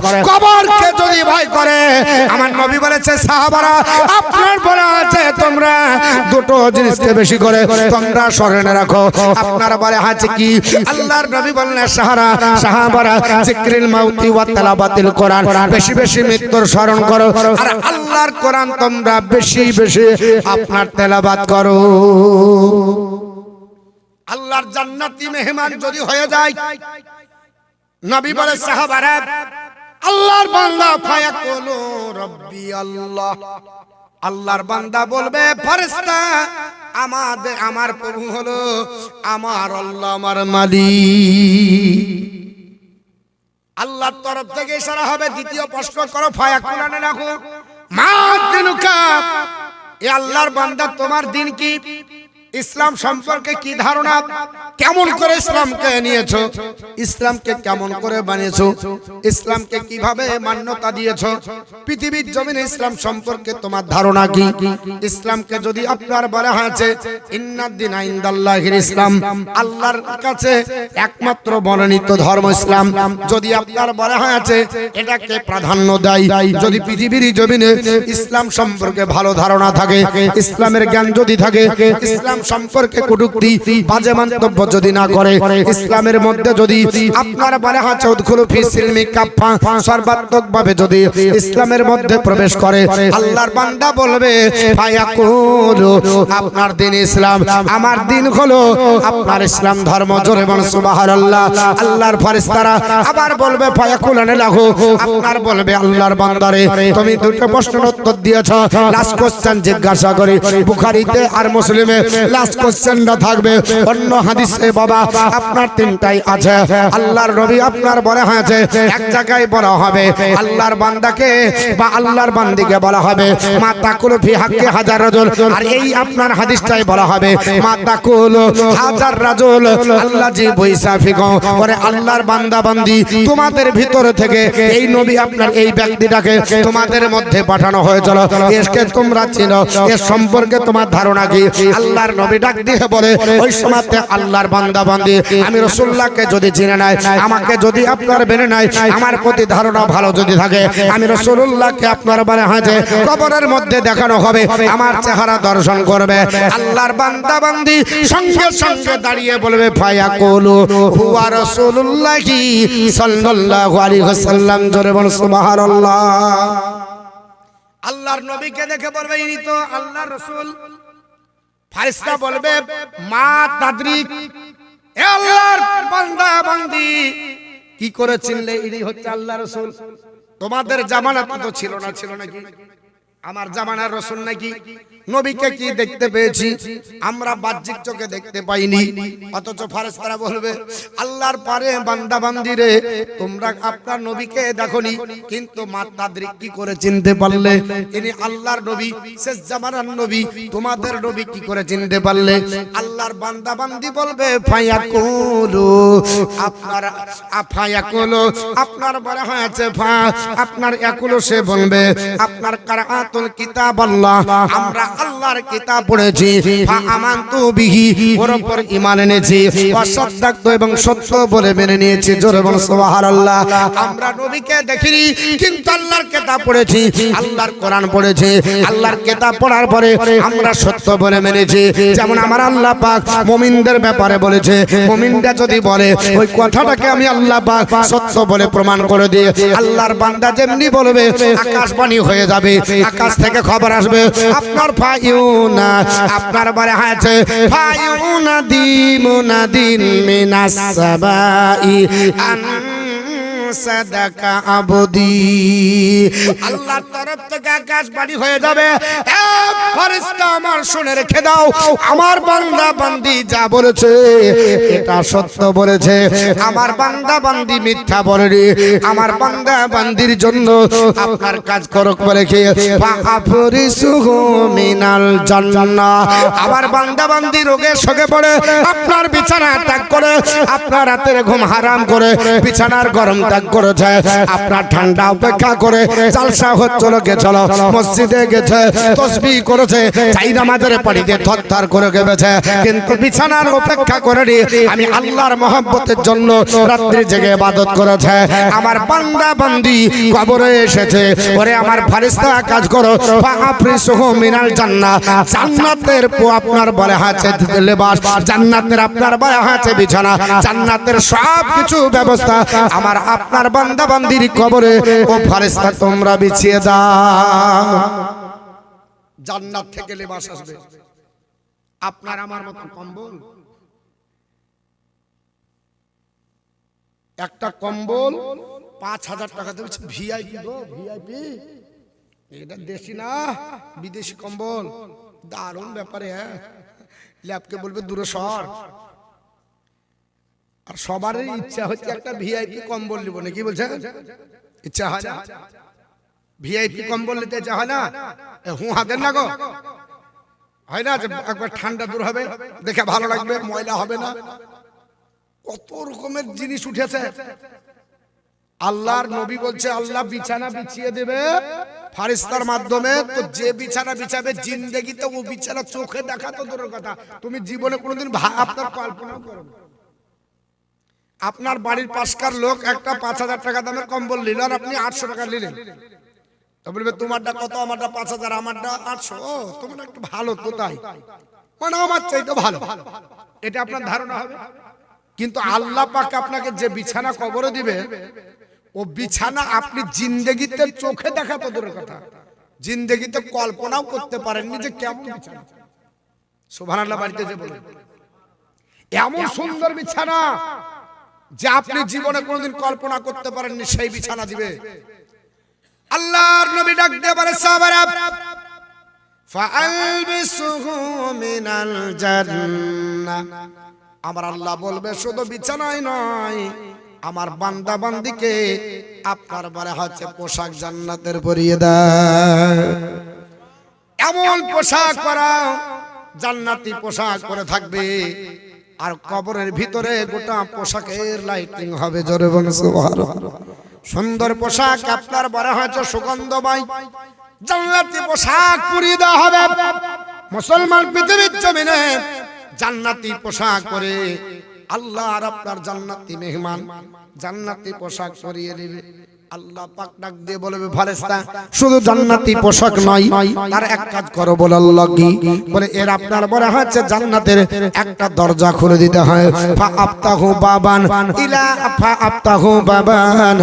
করে, কবরকে যদি ভয় করে, আমার নবী বলেছে সাহাবারা আপনার বলা আছে তোমরা দুটো জিনিসকে বেশি করে তোমরা স্মরণে রাখো। আপনার বলে আছে কি? আল্লাহর নবী বললেন সাহাবারা জিক্রিল মাউতি ওয়া তিলাওয়াতিল কোরআন, বেশি বেশি মৃত্যুর স্মরণ করো আর আল্লাহর কোরআন তোমরা বেশি বেশি আপনার তেলাওয়াত করো। আল্লাহর জান্নাতি মেহমান যদি হয়ে যায়, নবী বলে সাহাবারা আল্লাহর বান্দা ফায়াকুলু রাব্বি আল্লাহ, আল্লাহর বান্দা বলবে ফেরেশতা আমার প্রভু হলো আমার আল্লাহ, আমার মালিক। আল্লাহর তরফ থেকে ইশারা হবে, দ্বিতীয় প্রশ্ন করো ফায়াকুলানে রাখো মা দিনুকা, এ আল্লাহর বান্দা তোমার দিন কি? ইসলাম সম্পর্কে কি ধারণা? কেমন করে ইসলামকে নিয়েছো? ইসলামকে কেমন করে বানিয়েছো? ইসলামকে কিভাবে মান্যতা দিয়েছো? পৃথিবীর জমিনে ইসলাম সম্পর্কে তোমার ধারণা কি? ইসলামকে যদি আপনার বলা হয়েছে ইন্নাদ-দীনা ইনদাল্লাহিল ইসলাম, আল্লাহর কাছে একমাত্র মনোনীত ধর্ম ইসলাম, যদি আপনার বলা হয়েছে এটাকে প্রাধান্য দেয়, যদি পৃথিবীর জমিনে ইসলাম সম্পর্কে ভালো ধারণা থাকে, ইসলামের জ্ঞান যদি থাকে, ইসলাম সম্পর্কে কটূক্তি বাজে মন্তব্য যদি না করে, ইসলামের মধ্যে যদি আপনার বলা হয়েছে উদখুলু ফি সিলমি কাফা, সর্বাত্মকভাবে যদি ইসলামের মধ্যে প্রবেশ করে, আল্লাহর বান্দা বলবে ফায়াকুলু আপনার দিন ইসলাম, আমার দিন হলো আপনার ইসলাম ধর্ম। জোরে বল সুবহানাল্লাহ। আল্লাহর ফেরেশতারা আবার বলবে ফায়াকুলানে লাহু, আপনার বলবে আল্লাহর বান্দারে তুমি দুটো প্রশ্নের উত্তর দিয়েছো, লাস্ট কোশ্চেন জিজ্ঞাসা করি। বুখারীতে আর মুসলিমে লাস্ট কোশ্চেনটা থাকবে, অন্য হাদিসে বাবা আপনার তিনটাই আছে। আল্লাহর নবী আপনার বলা হয়েছে এক জায়গায় বলা হবে আল্লাহর বান্দাকে বা আল্লাহর বান্দিকে বলা হবে মা তাকুলু ফি হাক্কি হাজার রাজুল, আর এই আপনার হাদিসটাই বলা হবে মা তাকুলু হাজার রাজুল আল্লাজি বৈসাফিকুম, পরে আল্লাহর বান্দা বান্দি তোমাদের ভিতর থেকে এই নবী আপনার এই ব্যক্তিটাকে তোমাদের মধ্যে পাঠানো হয়েছিল, এসকে তোমরা চিনো, এর সম্পর্কে তোমার ধারণা কি? আল্লাহর নবী ডাক দিয়ে বলে ওই সময়তে আল্লাহর বান্দা বান্দি আমি রাসূলুল্লাহকে যদি চিনে নাই, আমাকে যদি আপনার মেনে নাই, আমার প্রতি ধারণা ভালো যদি থাকে, আমি রাসূলুল্লাহকে আপনার বলে হাজে কবরের মধ্যে দেখানো হবে, আমার চেহারা দর্শন করবে। আল্লাহর বান্দা বান্দি সঙ্গে সঙ্গে দাঁড়িয়ে বলবে ফায়াকুলু হুয়া রাসূলুল্লাহি সাল্লাল্লাহু আলাইহি ওয়াসাল্লাম। জোরে বল সুবহানাল্লাহ। আল্লাহর নবীকে দেখে বলবে ইনি তো আল্লাহর রাসূল। ফেরেশতা বলবে মা তাদরিক, এ আল্লাহর বান্দা বান্দি কি করে চিনলে ইনি হচ্ছে আল্লাহর রাসূল? তোমাদের জামানাতে তো ছিল নাকি? আমার জামানার রাসূল নাকি? নবীকে কি দেখতে পেয়েছি আমরা, বাহ্যিক চোখে দেখতে পাইনি, অথচ ফেরেশতারা বলবে আল্লাহর পারে বান্দা বান্দিরে তোমরা আপনার নবীকে দেখোনি, কিন্তু মা তাদরিক কি করে চিনতে পারলে ইনি আল্লাহর নবী, শেষ জামানার নবী, তোমাদের নবী কি করে চিনতে পারলে? আল্লাহর বান্দা বান্দি বলবে ফায়াকুলু আপনার বলা হয়েছে আপনার ইয়াকুলু, সে বলবে আপনার কিরাআতুল কিতাব আল্লাহ, আমরা আল্লাহর কিতাব পড়েছি, আমানতু বিহি, ওর উপর ঈমান এনেছি, ওয়াসাদ্দাকতু এবং সত্য বলে মেনে নিয়েছি। জোরে বল সুবহানাল্লাহ। আমরা নবীকে দেখিনি কিন্তু আল্লাহর কিতাব পড়েছি, আল্লাহর কোরআন পড়েছি, আল্লাহর কিতাব পড়ার পরে আমরা সত্য বলে মেনেছি। যেমন আমার আল্লাহ পাক মুমিনদের ব্যাপারে বলেছে, মুমিনরা যদি বলে ওই কথাটাকে আমি আল্লাহ পাক সত্য বলে প্রমাণ করে দিই, আল্লাহর বান্দা যেমনি বলবে আকাশবাণী হয়ে যাবে, আকাশ থেকে খবর আসবে আপনার ফায়ুনা, আপনার বলে আছে ফায়ুনা দিমুনাদিন মিনাস সাবাই আন সাদাকা আবদি, আল্লাহর তরফ থেকে আকাশবাণী হয়ে যাবে এ ফেরেশতা আমার শুনে রেখে দাও, আমার বান্দা বান্দি যা বলেছে এটা সত্য বলেছে, আমার বান্দা বান্দি মিথ্যা বলেনি, আমার বান্দা বান্দির জন্য আপনার কাজ করক বলে কি ফাফরিসুহু মিনাল জান্নাহ, আমার বান্দা বান্দি রোগে শোকে পড়ে আপনার বিছানা ত্যাগ করে, আপনার রাতের ঘুম হারাম করে বিছানার গরমটা ত্যাগ করেছে, আপনার ঠান্ডা উপেক্ষা করে জালসা হচ্ছিল, গেছিল মসজিদে, গেছে তাসবিহ করেছে, চাই নামাজের পাড়িতে থরথর করে গেছে, কিন্তু বিছানার উপেক্ষা করেনি। আমি আল্লাহর মহব্বতের জন্য রাত্রি জেগে ইবাদত করেছে। আমার বান্দা বান্দি কবরে এসেছে, ওরে আমার ফেরেশতা কাজ করো, ফাআফরিসুহু মিনাল জান্নাহ, জান্নাতের আপনার বলে আছে লেবাস, জান্নাতের আপনার বলে আছে বিছানা, জান্নাতের সব কিছু ব্যবস্থা আমার আপনার বান্দা বান্দির কবরে ও ফেরেশতা তোমরা বিছিয়ে দাও। জান্নাত থেকে লেবাস আসবে, আপনার আমার মত কম্বল, একটা কম্বল ৫,০০০ টাকা দেবে, ভিআইপি গো, ভিআইপি, এটা দেশি না বিদেশি কম্বল, দারুণ ব্যাপারে। হ্যাঁ, ল্যাবকে বলবে দূরে সর। আর সবারই ইচ্ছা হচ্ছে একটা ভিআইপি কম্বল নিব, নাকি বলছে? ইচ্ছা হয় না? ভিআইপি কম্বল নিতে ইচ্ছা হয় না? হাতের না গো, হয় না? একবার ঠান্ডা দূর হবে, দেখে ভালো লাগবে, ময়লা হবে না। কত রকমের জিনিস উঠেছে। আল্লাহর নবী বলছে আল্লাহ বিছানা বিছিয়ে দেবে ফেরেশতার মাধ্যমে, তো যে বিছানা বিছাবে জিন্দেগিতে ও বিছানা চোখে দেখা তো দূরের কথা, তুমি জীবনে কোনোদিন আপনার কল্পনা করো না। আপনার বাড়ির পাশকার লোক একটা ৫,০০০ টাকা দামের কম্বল নিল, আর আপনি ৮০০ টাকা নিলেন, তো বলবে তোমারটা কত, আমারটা ৫,০০০, আমারটা ৮০০, তোমার একটু ভালো তো, তাই মানে আমার চাইতে ভালো, এটা আপনার ধারণা হবে। কিন্তু আল্লাহ পাক আপনাকে যে বিছানা কবরে দিবে, ও বিছানা আপনি জিন্দেগিতে চোখে দেখা তো দূরের কথা, জিন্দেগিতে কল্পনাও করতে পারেননি যে কেমন বিছানা। সুবহানাল্লাহ, বাড়িতে যে বলেন এমন সুন্দর বিছানা যে আপনি জীবনে কোনোদিন কল্পনা করতে পারেননি, সেই বিছানা দিবে। আল্লাহর নবী ডাক দিয়ে বলে সাহাবারা, ফাআলবিসুহু মিনাল জান্নাহ, আমার আল্লাহ বলবে শুধু বিছানায় নয়, আমার বান্দা বান্দিকে আপনার বলে হচ্ছে পোশাক জান্নাতের পরিয়ে দাও। এমন পোশাক পরা, জান্নাতি পোশাক পরে থাকবে, আর কবরের ভিতরে গোটা পোশাকের লাইটিং হবে। জোরে বলুন সুবহানাল্লাহ। সুন্দর পোশাক আপনার বলা হয়েছে সুগন্ধময় জান্নাতি পোশাক পরিয়ে দেওয়া হবে। মুসলমান পৃথিবীর জমিনে জান্নাতি পোশাক পরে আল্লাহ আর আপনার জান্নাতি মেহমান জান্নাতি পোশাক পরিয়ে নেবে। আল্লাহ পাক ডাক দিয়ে বলবে ফেরেশতা শুধু জান্নাতি পোশাক নয়, তার এক কাজ করো। বলে আল্লাহ কি? বলে এর আপনার বলা হচ্ছে জান্নাতের একটা দরজা খুলে দিতে হয়। ফাআফতাহু বাবান ইলা ফাআফতাহু বাবান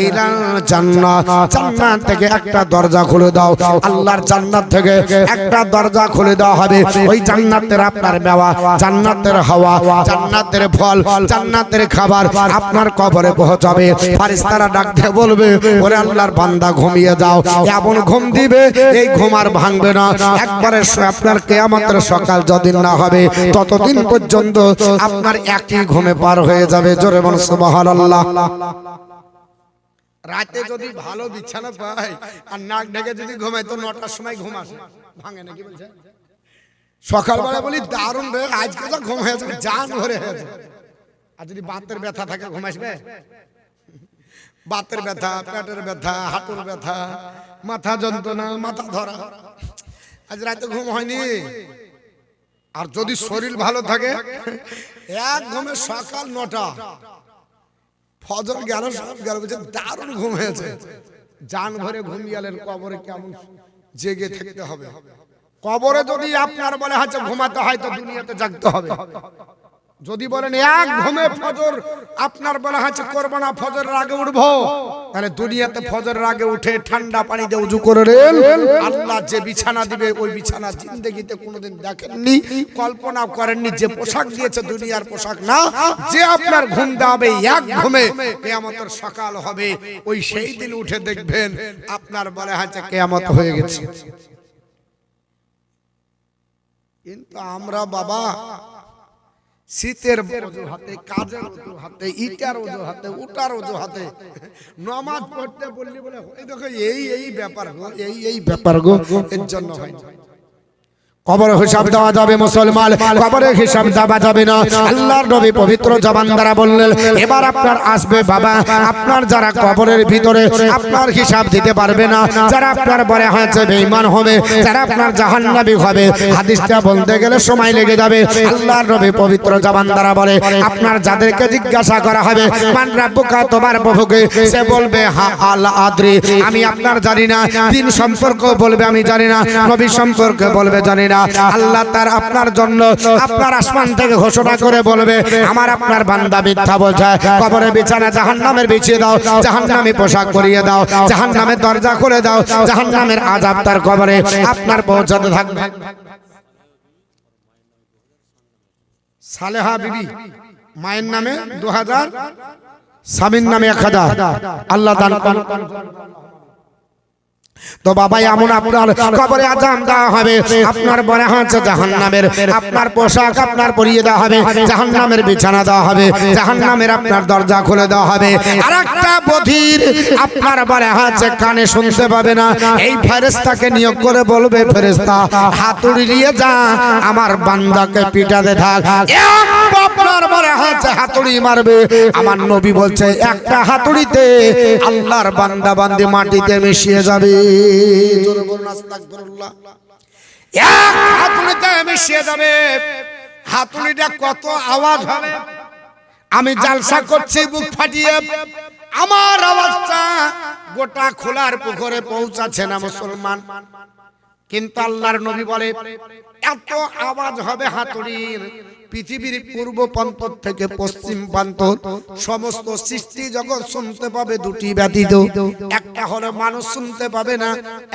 ইলা জান্নাত, জান্নাত থেকে একটা দরজা খুলে দাও। আল্লাহর জান্নাত থেকে একটা দরজা খুলে দেওয়া হবে। ওই জান্নাতের আপনার মেওয়া, জান্নাতের হাওয়া, জান্নাতের ফল, জান্নাতের খাবার আপনার কবরে পৌঁছাবে। ফেরেশতারা ডাক দিয়ে বলবে ওরে আল্লাহর বান্দা ঘুমিয়ে যাও। এমন ঘুম দিবে এই ঘুম আর ভাঙবে না। একবারে আপনার কিয়ামতের সকাল যতদিন না হবে ততদিন পর্যন্ত আপনার একই ঘুমে পার হয়ে যাবে। জোরে বলুন সুবহানাল্লাহ। রাতে যদি ভালো বিছানা পায় আর নাক ঢেকে যদি ঘুমায় তো ৯টার সময় ঘুম আসে, ভাঙে নাকি বলছে? সকালবেলা বলি দারুণ রে আজকে তো ঘুম হয়ে যাবে, জান ভরে হয়ে যাবে। আর যদি বাতের ব্যথা থাকে ঘুম আসবে? বাতের ব্যথা, পেটের ব্যথা, হাঁটুর ব্যথা, মাথা যন্ত্রণা, মাথা ধরা, আজ রাতে ঘুম হয়নি। আর যদি শরীর ভালো থাকে এক ঘুমে সকাল ৯টা, ফজর গেল, সব গেল, বলছে দারুণ ঘুম হয়েছে। জান ভরে ঘুম গেলেন, কবরে কেমন জেগে থাকতে হবে। কবরে যদি আপনার বলে হচ্ছে ঘুমাতে হয় তো দুনিয়াতে জাগতে হবে। যদি বলেন এক ঘুমে ফজর আপনার বলা হচ্ছে করবো না, ফজরের আগে উঠবো, তাহলে দুনিয়াতে ফজরের আগে উঠে ঠান্ডা পানি দিয়ে উজু করে নেন। আল্লাহ যে বিছানা দিবে ওই বিছানা জিন্দেগিতে কোনোদিন দেখেননি, কল্পনা করেননি। যে পোশাক দিয়েছে দুনিয়ার পোশাক না, যে আপনার ঘুম দেওয়াবে এক ঘুমে কিয়ামতের সকাল হবে, ওই সেই দিন উঠে দেখবেন আপনার বলা হচ্ছে কিয়ামত হয়ে গেছে। কিন্তু আমরা বাবা শীতের অজুহাতে, কাজের অজুহাতে, ইটার অজুহাতে, উটার অজুহাতে নামাজ পড়তে বললি বলে এই দেখো এই ব্যাপার গো, এই ব্যাপার গো, এর জন্য হয়। কবরে হিসাব দেওয়া যাবে মুসলমান, কবরে হিসাব দেওয়া যাবে না। আল্লাহর নবী পবিত্র জবান দ্বারা বললেন, এবার আপনার আসবে বাবা, আপনার যারা কবরের ভিতরে আপনার হিসাব দিতে পারবে না, যারা আপনার বলে হয়েছে বেঈমান হবে, যারা আপনার জাহান্নামী হবে, হাদিসটা বলতে গেলে সময় লেগে যাবে। আল্লাহর নবী পবিত্র জবান দ্বারা বলে, আপনার যাদেরকে জিজ্ঞাসা করা হবে মান রাব্বুকা, তোমার প্রভুকে, সে বলবে হা আল আদ্রি, আমি আপনার জানি না। দিন সম্পর্ক বলবে আমি জানি না, নবী সম্পর্কে বলবে জানি না। আল্লাহ তার আপনার জন্য আপনার আসমান থেকে ঘোষণা করে বলবে, আমার আপনার বান্দা মিথ্যা বলছে, কবরে বিছানা জাহান্নামের বিছিয়ে দাও, জাহান্নামী পোশাক পরিয়ে দাও, জাহান্নামের দরজা খুলে দাও, জাহান্নামের আযাব তার কবরে আপনার পৌঁছাতে থাকবে। সালেহা বিবি, মায়ের নামে 2000, স্বামীর নামে 1000, আল্লাহ দান করুন। তো বাবা এমন আপনার কবরে আযাব দেওয়া হবে, আপনার বলা হচ্ছে জাহান্নামের আপনার পোশাক আপনার পরিয়ে দেওয়া হবে, জাহান্নামের বিছানা দেওয়া হবে, জাহান্নামের আপনার দরজা খুলে দেওয়া হবে। আরেকটা বধির আপনার বলা হচ্ছে কানে শুনতে পাবে না, এই ফেরেশতাকে নিয়োগ করে বলবে, ফেরেশতা হাতুড়ি নিয়ে যা, আমার বান্দাকে পিটাতে থাক। আপনার বলা হচ্ছে হাতুড়ি মারবে, আমার নবী বলছে একটা হাতুড়িতে আল্লাহর বান্দা বান্দি মাটিতে মিশিয়ে যাবে। হাতুড়িতে মিশিয়ে যাবে, হাতুড়িটা কত আওয়াজ হবে, আমি জালসা করছি বুক ফাটিয়ে, আমার আওয়াজটা গোটা খোলার পুকুরে পৌঁছাচ্ছে না মুসলমান। কিন্তু আল্লাহর নবী বলে এত আওয়াজ হবে হাতুড়ির, পৃথিবীর পূর্ব প্রান্ত থেকে পশ্চিম প্রান্ত সমস্ত সৃষ্টি জগৎ শুনতে পাবে দুটি ব্যতীত। একটা হলো মানুষ শুনতে পাবে না,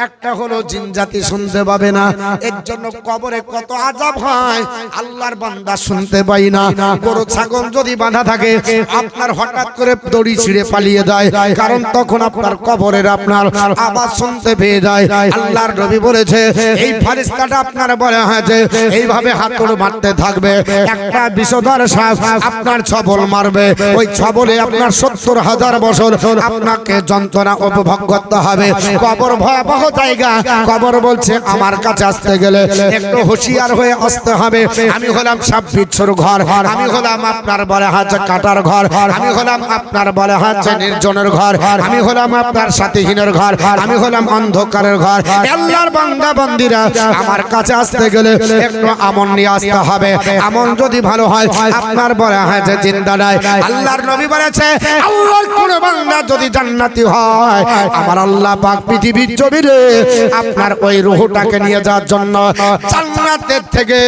একটা হলো জিন জাতি শুনতে পাবে না। এর জন্য কবরে কত আযাব হয় আল্লাহর বান্দা শুনতে পাই না। গরু ছাগল যদি বাঁধা থাকে, আপনার হঠাৎ করে দড়ি ছিঁড়ে পালিয়ে যায়, কারণ তখন আপনার কবরের আপনার আওয়াজ শুনতে পেয়ে যায়। আল্লাহর নবী বলেছে এই ফেরেশতাটা আপনার বলা হয়েছে এইভাবে হাতুড়ি মারতে থাকবে, একটা বিষধর সাপ আপনার ছবল মারবে, ওই ছবলে আপনার 70,000 বছর আপনাকে যন্ত্রণা উপভোগ করতে হবে। কবর ভয়াবহ জায়গা, কবর বলছে আমার কাছে আসতে গেলে একটু হুঁশিয়ার হয়ে আসতে হবে। আমি হলাম সাপ বিচ্ছুর ঘর, আমি হলাম আপনার বলে হচ্ছে কাটার ঘর, আমি হলাম আপনার বলে হচ্ছে নির্জনের ঘর, আমি হলাম আপনার সাথীহীনের ঘর, আমি হলাম অন্ধকারের ঘর। আল্লাহর বান্দা বান্দীরা আমার কাছে আসতে গেলে একটু আমল নিয়ে আসতে হবে। আমল যদি ভালো হয় আপনার বলা হয় যে জিন্দা নাই। আল্লাহর নবী বলেছে আল্লাহর কোন বান্দা যদি জান্নাতি হয়, আমার আল্লাহ পাক পৃথিবীর জমিনে আপনার ওই রূহটাকে নিয়ে যাওয়ার জন্য জান্নাতের থেকে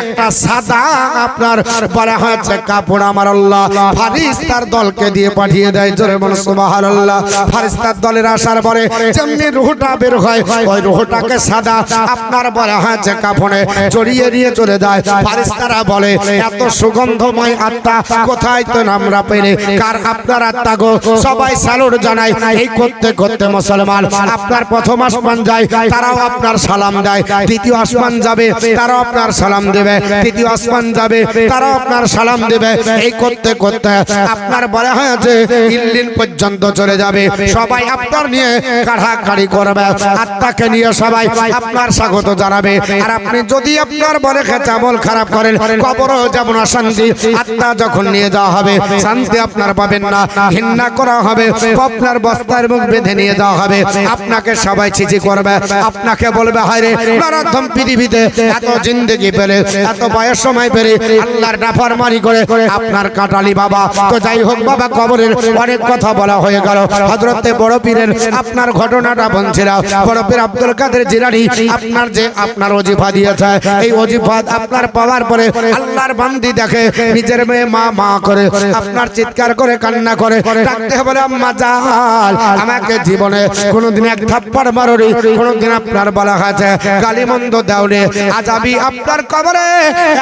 একটা সাদা আপনার বলা হয়েছে কাপড় আমার আল্লাহ ফারিস্তার দলকে দিয়ে পাঠিয়ে দেয়। জোরে বলো সুবহানাল্লাহ। ফারিস্তার দলের আসার পরে যেমনি রূহটা বের হয়, ওই রূহটাকে সাদা আপনার বলা হয়েছে কাপড়ে জড়িয়ে নিয়ে চলে যায়। ফারিস্তারা বলে এত সুগন্ধময় আত্মা কোথায় তো আমরা পেলে, কার আপনার আত্মা গো, সবাই সালুট জানায়। এই করতে করতে মুসলমান আপনার প্রথম আসমান যায়, তারাও আপনার সালাম দেয়, দ্বিতীয় আসমান যাবে তারাও আপনার সালাম দেবে, তৃতীয় আসমান যাবে তারাও আপনার সালাম দেবে। এই করতে করতে আপনার বলা হয়েছে ইল্লিন পর্যন্ত চলে যাবে, সবাই আপনার নিয়ে কাড়াকাড়ি করবে, আত্মাকে নিয়ে সবাই আপনার স্বাগত জানাবে। আর আপনি যদি আপনার বলে খেতে আমল খারাপ করেন, কবরও যেমন অশান্তি, আত্মা যখন নিয়ে যাওয়া হবে শান্তি আপনার পাবেন না, ঘৃণা করা হবে, আপনার বস্তার মুখ বেঁধে নিয়ে যাওয়া হবে, আপনাকে সবাই ছিছি করবে, আপনাকে বলবে হায়রে নরধম পৃথিবীতে এত জিন্দেগি পেলে, এত বয়স সময় পেলে আল্লাহর নাফরমানি করে আপনার কাটালি বাবা। তো যাই হোক বাবা, কবরের অনেক কথা বলা হয়ে গেল। হযরতে বড় পীরের আপনার ঘটনাটা বলছিলাম। বড় পীর আব্দুল কাদের জিলানী আপনার যে আপনার ওজিফা দিয়েছে, এই ওজিফা আপনার পাওয়ার পরে আল্লাহর বান্দি দেখে নিজের মেয়ে মা মা করে আপনার চিৎকার করে কান্না করে ডাকতে বলে আম্মা জান আমাকে জীবনে কোনোদিন এক থাপ্পড় মারোনি, কোনোদিন আপনার বলা হয়েছে গালিমন্দ দাওনি, আযাবি আপনার কবরে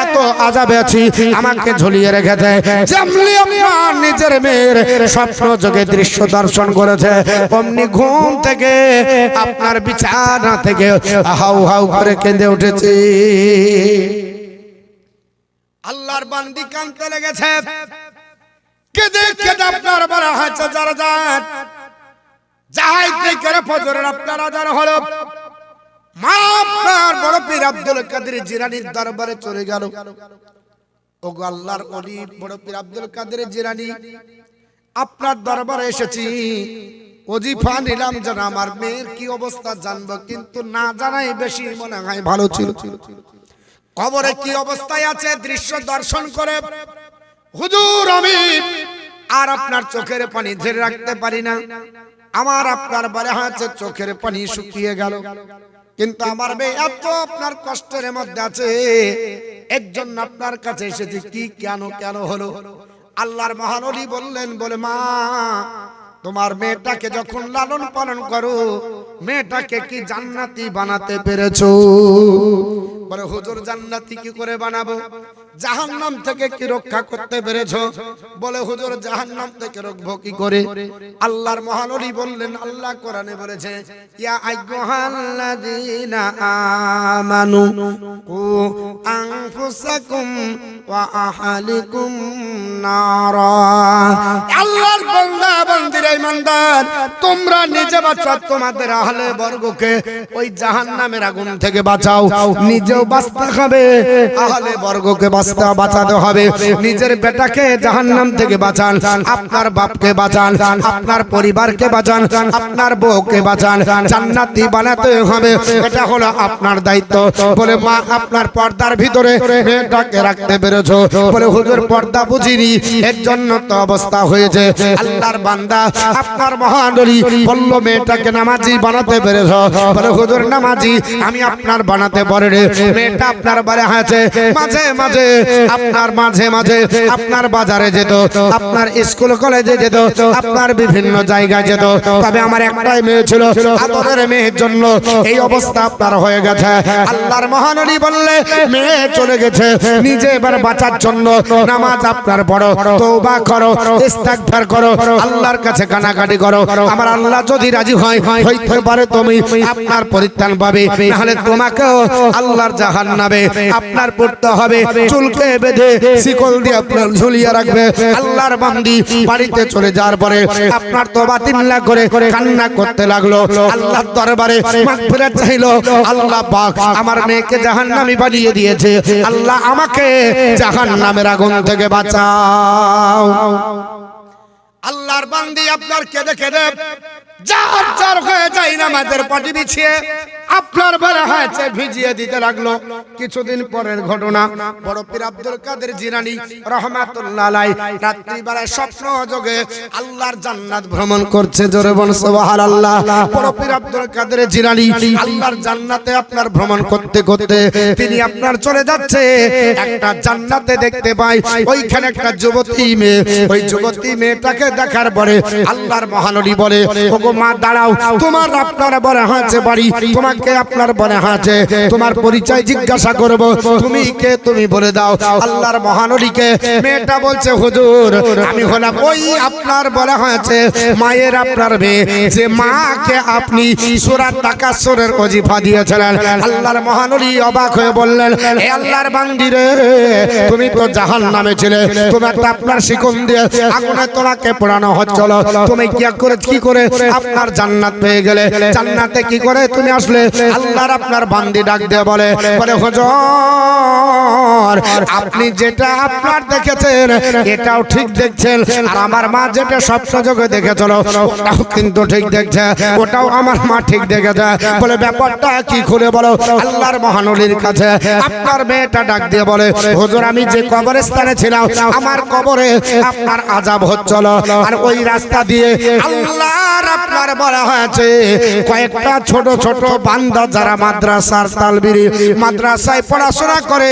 এত আযাবে আছি আমাকে ঝুলিয়ে রেখেছে। যেমনি আপনার নিজের মেয়ের স্বপ্ন যোগে দৃশ্য দর্শন করেছে, অমনি ঘুম থেকে আপনার বিছানা থেকে হাউ হাউ করে কেঁদে উঠেছে। আল্লাহর বান্দি কাঁদতে লেগেছে, কেঁদে কেঁদে আপনার বলা হয়েছে যারা যান যাই থেকে ফজরের আপনার আজান হলো, মা আপনার বড় পীর আব্দুল কাদের জিলানীর দরবারে চলে গেল। ওগো আল্লাহর ওলি বড় পীর আব্দুল কাদের জিলানী, আপনার দরবারে এসেছি, ওজিফা নিলাম যেন আমার মেয়ের কি অবস্থা জানবো, কিন্তু না জানাই বেশি মনে হয় ভালো ছিল। কবরে কি অবস্থায় আছে দৃশ্য দর্শন করে হুজুর আমি আর আপনার চোখের পানি ধরে রাখতে পারি না। আমার আপনার বারে আছে চোখের পানি শুকিয়ে গেল, কিন্তু আমার মেয়ে এত আপনার কষ্টের মধ্যে আছে, এর জন্য আপনার কাছে এসেছি। কি কেন কেন হলো? আল্লাহর মহানবী বললেন, বলে মা তোমার মেয়েটাকে যখন লালন পালন করো, মেয়েটাকে কি জান্নাতি বানাতে পেরেছো? বলে হুজুর জান্নাতি কি করে বানাবো? জাহান্নাম থেকে কি রক্ষা করতে পেরেছো? বলে হুজুর জাহান্নাম থেকে রক্ষা কি করে? আল্লাহর মহানবী বললেন, আল্লাহ কোরআনে বলেছে, ইয়া আইয়ুহাল্লাযীনা আমানু কু আনফুসাকুম ওয়া আহলিকুম নারা। আল্লাহর বান্দা বান্দিরা ইমানদার, তোমরা নিজে বাঁচাও, তোমাদের আহলে বর্গকে ওই জাহান্নামের আগুন থেকে বাঁচাও। নিজেও বাঁচতে হবে, আহলে বর্গকে বাঁচাতে হবে। নিজের বেটাকে জাহান্নাম থেকে বাঁচান, আপনার বাপকে বাঁচান, আপনার পরিবারকে বাঁচান, আপনার বউকে বাঁচান, জান্নাতি বানাতে হবে। এটা হলো আপনার দায়িত্ব। বলে মা আপনার পর্দার ভিতরে মেয়েটাকে রাখতে পেরেছো? বলে হুজুর পর্দা বুঝিনি, এর জন্য তো অবস্থা হয়েছে। আল্লাহর বান্দা আপনার মহানবী বলল মেয়েটাকে নামাজি বানাতে পেরেছো? বলে হুজুর নামাজি আমি আপনার বানাতে পারি রে। মেয়েটা আপনার বাড়ি আছে, মাঝে মাঝে আপনার মাঝে মাঝে আপনার বাজারে যেত, আপনার স্কুল কলেজে যেত, আপনার বিভিন্ন জায়গায় যেত। তবে আমার একটাই মেয়ে ছিল, আদরের মেয়ের জন্য এই অবস্থা আপনার হয়ে গেছে। আল্লাহর মহানবী বললে মেয়ে চলে গেছে, নিজে এবার বাঁচার জন্য নামাজ আপনার পড়ো, তওবা করো, ইস্তিগফার করো, আল্লাহর কাছে কানাকাটি করো। আমার আল্লাহ যদি রাজি হয়, হইতে পারে তুমি আপনার পরিত্রাণ পাবে, নাহলে তোমাকেও আল্লাহর জাহান্নামে আপনার পড়তে হবে। চুলকে বেঁধে শিকল দিয়ে আপনার ঝুলিয়ে রাখবে। আল্লাহর বান্দি বাড়িতে চলে যাওয়ার পরে আপনার তওবা তিল্লা করে কান্না করতে লাগলো, আল্লাহর দরবারে মাগফিরাত চাইলো। আল্লাহ পাক আমার মেয়েকে জাহান্নামী বানিয়ে দিয়েছে, আল্লাহ আমাকে জাহান্নামের আগুন থেকে বাঁচাও। আল্লাহর বান্দি আপনার কেঁদে কেঁদে যার যার হয়ে যায় নামাজের পাটি বিছিয়ে আপনার বেলা হয়েছে ভিজিয়ে দিতে লাগলো। কিছুদিন পরের ঘটনা, বড় পীর আব্দুল কাদের জিলানী রাহমাতুল্লাহ আলাইহি রাত্রি বেলায় স্বপ্ন যোগে আল্লাহর জান্নাত ভ্রমণ করছে। জোরে বল সুবহানাল্লাহ। বড় পীর আব্দুল কাদের জিলানী আল্লাহর জান্নাতে আপনার ভ্রমণ করতে করতে তিনি আপনার চলে যাচ্ছে, একটা জান্নাতে দেখতে পায় ওইখানে একটা যুবতী মেয়ে। ওই যুবতী মেয়েটাকে দেখার পরে আল্লাহর মহানবী বলে, ওগো মা দাঁড়াও, তোমার আপনার বলে হয়েছে বাড়ি, তোমাকে আপনার বলে আছে, তোমার পরিচয় জিজ্ঞাসা করব, তুমি কে তুমি বলে দাও। আল্লাহর মহানবীকে মেয়েটা বলছে, হুজুর আমি হলাম ওই আপনার বলে হয়েছে মায়ের আপনার মেয়ে, যে মাকে আপনি সূরা তাকাসসুরের ওজিফা দিয়েছিলেন। আল্লাহর মহানবী অবাক হয়ে বললেন, হে আল্লাহর বান্দি রে, তুমি তো জাহান্নামে ছিলে, তোমার তো আপনার শিকল দিয়ে আগুনে তোমাকে পোড়ানো হচ্ছিল, তুমি কি করে আপনার জান্নাত পেয়ে গেলে? জান্নাতে কি করে তুমি আসলে? আল্লাহর আপনার বান্দি ডাক দিয়ে বলে, হুজুর আপনি যেটা আপনার দেখেছেন এটাও ঠিক দেখছেন, আর আমার মা যেটা স্বপ্ন যোগে দেখেছিল ওটাও কিন্তু ঠিক দেখছে, ওটাও আমার মা ঠিক দেখেছে। বলে ব্যাপারটা কি খুলে বলো। আল্লাহর মহানবীর কাছে আপনার মেয়েটা ডাক দিয়ে বলে, হুজুর আমি যে কবরস্থানে ছিলাম আমার কবরে আপনার আযাব হচ্ছিল, আর ওই রাস্তা দিয়ে আল্লাহর আপনার বলা হয়েছে কয়েকটা ছোট ছোট বান্দা যারা মাদ্রাসার তালবিরি মাদ্রাসায় পড়াশোনা করে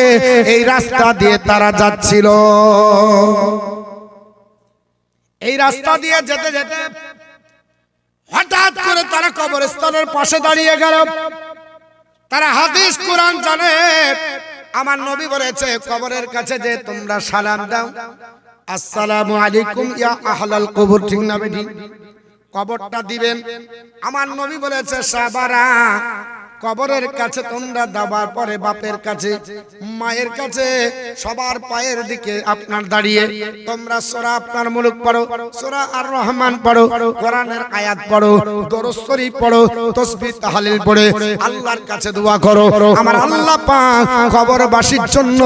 এই রাস্তা দিয়ে তারা যাচ্ছিল। এই রাস্তা দিয়ে যেতে যেতে হঠাৎ করে তারা কবরস্থানের পাশে দাঁড়িয়ে গেল। তারা হাদিস কোরআন জানে, আমার নবী বলেছে কবরের কাছে যে তোমরা সালাম দাও, আসসালামু আলাইকুম ইয়া আহলাল কবর, ঠিক না বেটি? কবরটা দিবেন। আমার নবী বলেছে সাহাবারা কবরের কাছে তোমরা দাবার পরে বাপের কাছে মায়ের কাছে সবার পায়ের দিকে আপনার দাঁড়িয়ে তোমরা সূরা আপনার মুলক পড়ো, সূরা আর রহমান পড়ো, কোরআনের আয়াত পড়ো, দরুদ শরীফ পড়ো, তাসবিহ তাহলিল পড়ে আল্লাহর কাছে দোয়া করো। আমার আল্লাহ পাক কবরবাসীর জন্য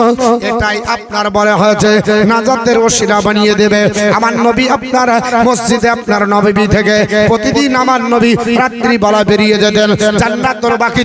এটাই আপনার বলে হয়েছে নাজাতের ওসিলা বানিয়ে দেবে। আমার নবী আপনার মসজিদে আপনার নবী থেকে প্রতিদিন আমার নবী রাত্রি বেলা বেরিয়ে যেতেন জান্নাতুল বাকিতে।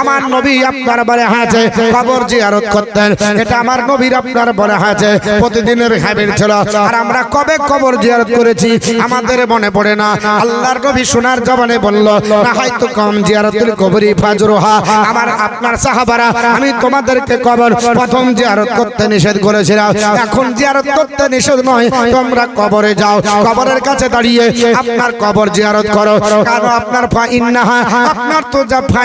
আমার নবী আপনার বলে হয়েছে কবর জিয়ারত করতেন, এটা আমার নবীর আপনার বলে হয়েছে প্রতিদিনের হ্যাবিট ছিল। আর আমরা কবে কবর জিয়ারত করেছি আমাদের মনে পড়ে না। আল্লাহর নবী সোনার জবানে বলল না হয়তো কম জিয়ারতুল কবরি ফাজরুহা। আমার আপনার সাহাবারা আমি তোমাদেরকে কবর প্রথম জিয়ারত করতে নিষেধ করেছিলাম, এখন জিয়ারত করতে নিষেধ নয়, তোমরা কবরে যাও, কবরের কাছে দাঁড়িয়ে আপনার কবর জিয়ারত করো। কারণ আপনার ফা ইন্নাহা আপনার তো যা ফা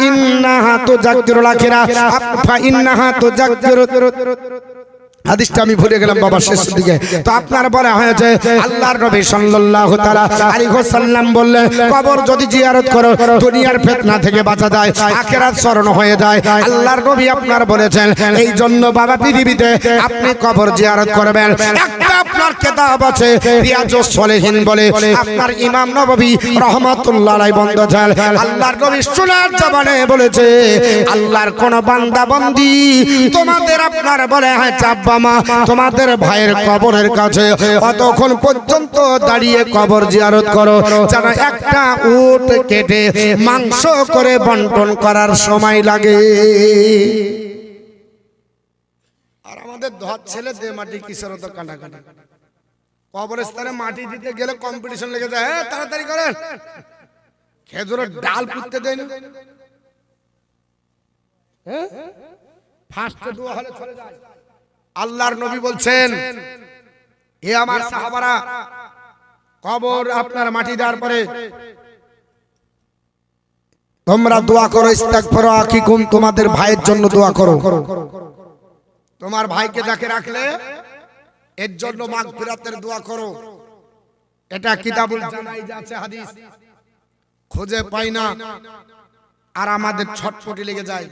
ইন্নাহা তো জাকিরুল আখিরা ফা ইন্নাহা তো জাকিরুল হাদিসটা আমি ভুলে গেলাম বাবা শেষ দিকে। তো আপনার বলা হয়েছে আল্লাহর নবী সাল্লাল্লাহু তাআলা আলাইহি ওয়াসাল্লাম বললেন কবর যদি জিয়ারত করো দুনিয়ার ফিতনা থেকে বাঁচা যায়, আখিরাত স্মরণ হয়ে যায়। আল্লাহর নবী আপনার বলেছেন এই জন্য বাবা পৃথিবীতে আপনি কবর জিয়ারত করবেন। একটা আপনার কিতাব আছে রিয়াজুস সলিহিন বলে, আপনার ইমাম নববী রাহমাতুল্লাহ আলাইহি বলেছেন আল্লাহর নবী সোনার জবানে বলেছে আল্লাহর কোন বান্দা বান্দি তোমাদের আপনার বলে হয় চাব্বা তোমাদের ভাইয়ের কবরের কাছে অতক্ষণ পর্যন্ত দাঁড়িয়ে কবর জিয়ারত করো যেন একটা উট কেটে মাংস করে বন্টন করার সময় লাগে। আর আমাদের ধর ছেলে দে মাটি কিসের তো কাটাকাটি, কবরস্থানে মাটি দিতে গেলে কম্পিটিশন লেগে যায়, হ্যাঁ তাড়াতাড়ি করেন, খেজুরের ডাল পুঁততে দেয় না, হ্যাঁ ফার্স্ট দোয়া হলে চলে যায়। আল্লাহর নবী বলছেন হে আমার সাহাবারা কবর আপনার মাটি দেওয়ার পরে তোমরা দোয়া করো ইস্তিগফার আখিকুম, তোমাদের ভাইয়ের জন্য দোয়া করো। তোমার ভাইকে যাকে রাখলে এর জন্য মাগফিরাতের দোয়া করো। এটা কিতাবুল জানাইজ আছে হাদিস, খুঁজে পাই না আর আমাদের ছটফটি লেগে যায়।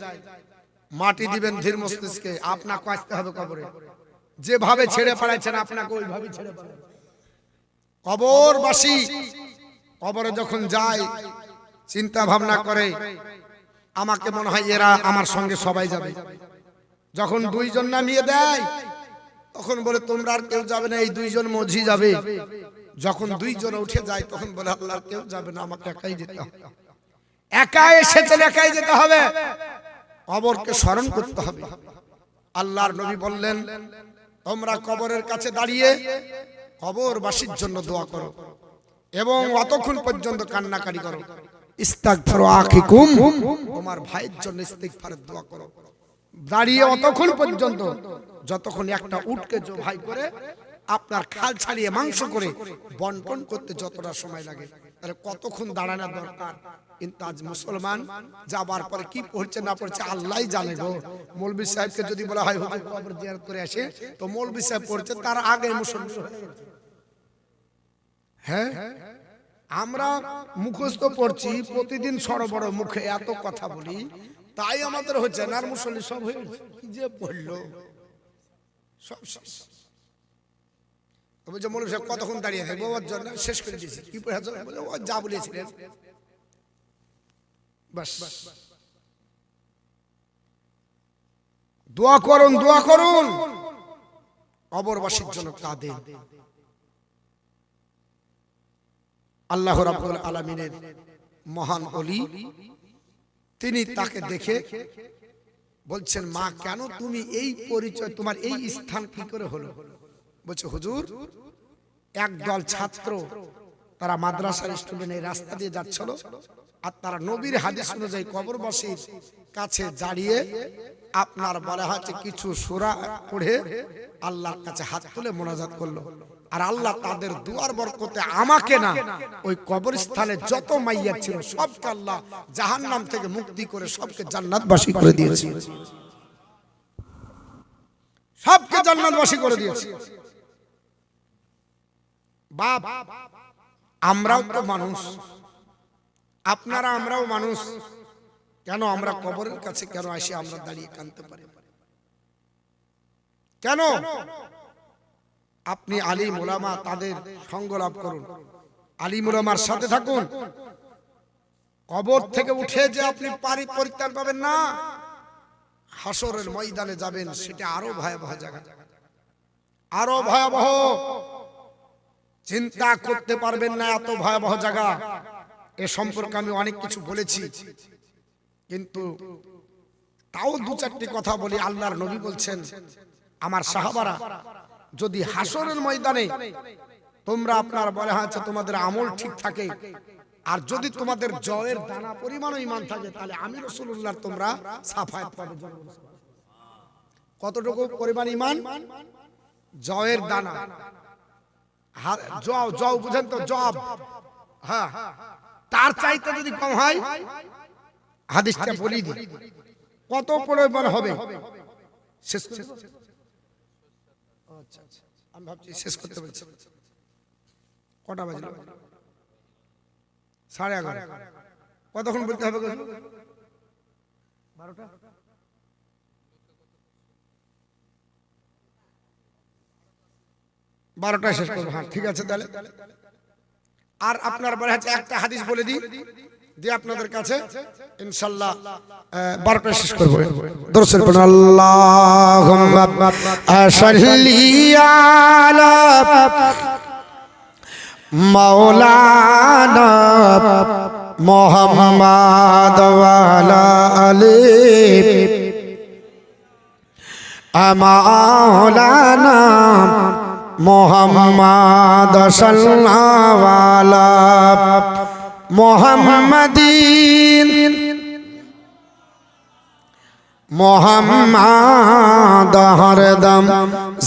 মাটি দিবেন ধীর মস্তিষ্কে, আপনাকে আসতে হবে কবরে, যেভাবে ছেড়ে পালাইছেন আপনাকে ওইভাবেই ছেড়ে পালাবেন। কবরবাসী কবরে যখন যায় চিন্তা ভাবনা করে আমাকে মনে হয় এরা আমার সঙ্গে সবাই যাবে। যখন দুইজন নামিয়ে দেয় তখন বলে তোমরা আর কেউ যাবে না, এই দুইজন মঝি যাবে। যখন দুইজন উঠে যায় তখন বলে আল্লাহ কেউ যাবে না, আমাকে একাই যেতে হবে, একা এসেছেন একাই যেতে হবে, কবরকে স্মরণ করতে হবে। আল্লাহর নবী বললেন তোমরা কবরের কাছে দাঁড়িয়ে কবরবাসীর জন্য দোয়া করো এবং অতক্ষণ পর্যন্ত কান্নাকাটি করো। ইস্তিগফার আখিকুম, তোমার ভাইয়ের জন্য ইস্তিগফারের দোয়া করো। দাঁড়িয়ে অতক্ষণ পর্যন্ত যতক্ষণ একটা উটকে জবাই করে আপনার খাল ছাড়িয়ে মাংস করে বন্টন করতে যতটা সময় লাগে, তাহলে কতক্ষণ দাঁড়ানোর দরকার। কিন্তু আজ মুসলমান যাবার পরে কি পড়ছে না পড়ছে আল্লাহই জানে গো। মৌলভী সাহেবকে যদি বলা হয় হুজুর কবর জিয়ারত করে আসে, তো মৌলভী সাহেব পড়ছে তার আগে মুসলমান। হ্যাঁ আমরা মুখস্থ পড়ছি প্রতিদিন সরবড় মুখে এত কথা বলি, তাই আমাদের হচ্ছে না। আর মুসল্লি সব হয়ে কি যে পড়লো সব শেষ। তবে যে মৌলভী সাহেব কতক্ষণ দাঁড়িয়ে থাকবো ওর জন্য শেষ করে দিয়েছি, কি পড়ে ও যা বলেছিলেন বাস। দোয়া করুন, দোয়া করুন কবরবাসীর জন্য কাঁদেন। আল্লাহ রাব্বুল আলামিনের মহান ওলি তিনি তাকে দেখে বলছেন মা কেন তুমি এই পরিচয়, তোমার এই স্থান কি করে হলো? বলছে হুজুর একদল ছাত্র তারা মাদ্রাসার স্টুডেন্ট এই রাস্তা দিয়ে যাচ্ছিল, আর তারা নবীর হাদিস অনুযায়ী কবরবাসীর কাছে দাঁড়িয়ে আপনার বলা হচ্ছে কিছু সূরা পড়ে আল্লাহর কাছে হাত তুলে মোনাজাত করলো। আর আল্লাহ তাদের দুয়ার বরকতে আমাকে না ওই কবরস্থানে যত মাইয়া ছিল সবকে আল্লাহ জাহান্নাম থেকে মুক্তি করে সবকে জান্নাতবাসী করে দিয়েছে, সবকে জান্নাতবাসী করে দিয়েছে। বাপ আমরাও তো মানুষ, আপনারা আমরাও মানুষ, কেন আমরা কবরের কাছে কেন আসি আমরা দাঁড়িয়ে কাঁদতে পারি? কেন? আপনি আলিম উলামা তাদের সঙ্গ লাভ করুন, আলিম উলামার সাথে থাকুন। কবর থেকে উঠে যে আপনি পরিত্রাণ পাবেন না, হাসরের ময়দানে যাবেন, সেটা আরো ভয়াবহ জায়গা, আরো ভয়াবহ। চিন্তা করতে পারবেন না এত ভয়াবহ জায়গা। এ সম্পর্কে আমি অনেক কিছু বলেছি, কিন্তু তাও দু চারটি কথা বলি। আল্লাহর নবী বলছেন, আমার সাহাবারা যদি হাসরের ময়দানে তোমরা আপনার বলে হয়েছে তোমাদের আমল ঠিক থাকে, আর যদি তোমাদের জয়ের দানা পরিমাণ ঈমান থাকে, তাহলে আমি রাসূলুল্লাহ তোমরা সাফায়াত পাবে। কতটুকু পরিমাণ ঈমান? জয়ের দানা, জও বুঝেন তো, জব, হ্যাঁ, তার চাইতে যদি কম হয়, হাদিসটা বলি দিই কত পরিমাণ হবে। শেষ করে, আচ্ছা আচ্ছা, আমি ভাবছি শেষ করতে বলছি। কটা বাজলো? 11:30। কতক্ষণ বলতে হবে? 12টা। 12টায় শেষ করবো। হ্যাঁ ঠিক আছে তাহলে। আর আপনার বলে হচ্ছে একটা হাদিস বলে দিই, দিয়ে আপনাদের কাছে ইনশাআল্লাহ 12টায় শেষ করবো। দরুদ পড়ুন, আল্লাহুম্মা সাল্লি আলা মাওলানা মুহাম্মাদ ওয়া আলা আলি মাওলানা মুহাম্মাদ সাল্লাল্লাহু আলা মুহাম্মাদিন মোহাম্মদ হরদম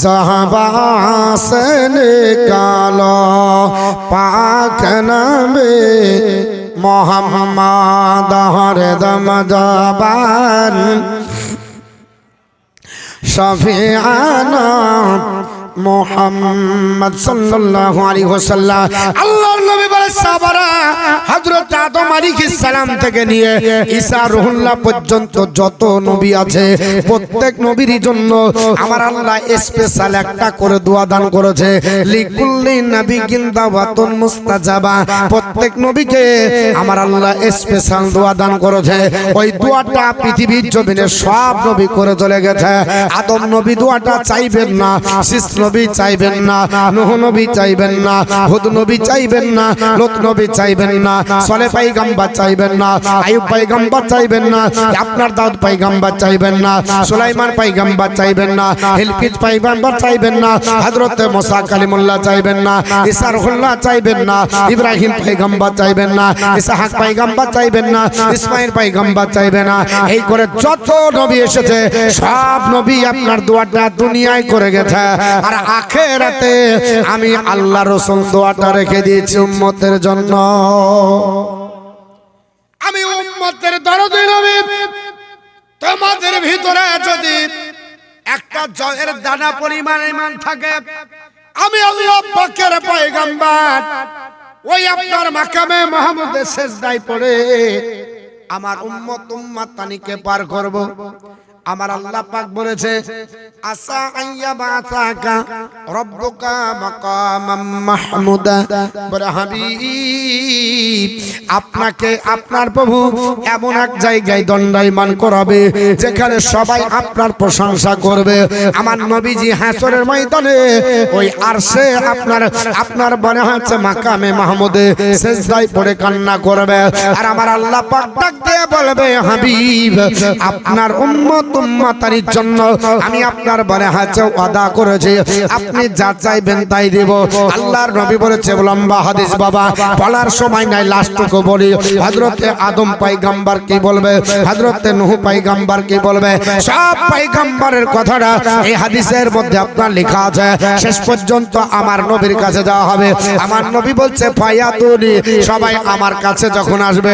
সাহাবা से निकालो पाक नबी मोहम्मद हरदम जबान शफीआना মুহাম্মদ সাল্লাল্লাহু আলাইহি ওয়াসাল্লাম। আল্লাহর নবী বলে, সাহাবারা হযরত আদম আলাইহিস সালাম থেকে নিয়ে ঈসা রুহুল্লাহ পর্যন্ত যত নবী আছে, প্রত্যেক নবীর জন্য আমার আল্লাহ স্পেশাল একটা করে দোয়া দান করেছে। লিকুল্লি নাবিয়্যিন দাওয়াতুন মুস্তাজাবা, প্রত্যেক নবীকে আমার আল্লাহ স্পেশাল দোয়া দান করেছে। ওই দোয়াটা পৃথিবীর জমিনে সব নবী করে চলে গেছে। আদম নবী দোয়াটা চাইবেন না, শীষ নবী চাইবেন না, নূহ নবী চাইবেন না, হুদ নবী চাইবেন না, লূত নবী চাইবেন না, সালেহ পয়গম্বর চাইবেন না, আইয়ুব পয়গম্বর চাইবেন না, আপনার দাউদ পয়গম্বর চাইবেন না, সুলাইমান পয়গম্বর চাইবেন না, হিলকিস পয়গম্বর চাইবেন না, হযরত মুসা কালিমুল্লাহ চাইবেন না, ঈসা রুহুল্লাহ চাইবেন না, ইব্রাহিম পয়গম্বর চাইবেন না, ইসহাক পয়গম্বর চাইবেন না, ইসমাঈল পয়গম্বর চাইবেন না। এই করে যত নবী এসেছে সব নবী আপনার দোয়াটা দুনিয়ায় করে গেছে। আর আখিরাতে আমি আল্লাহ রাসূল দোয়াটা রেখে দিয়েছি উম্মতের জন্য। আমি উম্মতের দরদি নবী, তোমাদের ভিতরে যদি একটা জয়ের দানা পরিমাণ ঈমান থাকে, আমি আল্লাহ পাকের পয়গম্বর ওই আপনার মাকামে মাহমুদের সিজদায় পড়ে আমার উম্মতানিকে পার করব। আমার আল্লাহ পাক বলেছে, আসা আইয়া বাসাকা রব্বুকা মাকামাম মাহমুদা। বলে হাবিব, আপনাকে আপনার প্রভু এমন এক জায়গায় দণ্ডায়মান করাবে যেখানে সবাই আপনার প্রশংসা করবে। আমার নবীজি হাসরের ময়দানে ওই আরশে আপনার বলে হচ্ছে মাকামে মাহমুদে সিজদায় পড়ে কান্না করবে। আর আমার আল্লাহ পাক ডাক দিয়ে বলবে, হাবিব, আপনার উম্মতারির জন্য আমি আপনার বলে হাতে ওয়াদা করেছি, আপনি যা চাইবেন তাই দেব। আল্লাহর নবী বলেছে, লম্বা হাদিস বাবা, বলার সময় নাই, লাস্টটুকু বলি। হযরতে আদম পয়গম্বর কি বলবে, হযরতে নূহ পয়গম্বর কি বলবে, সব পয়গম্বরের কথাটা এই হাদিসের মধ্যে আপনার লেখা আছে। শেষ পর্যন্ত আমার নবীর কাছে যাওয়া হবে। আমার নবী বলছে, ফায়াতুনি, সবাই আমার কাছে যখন আসবে,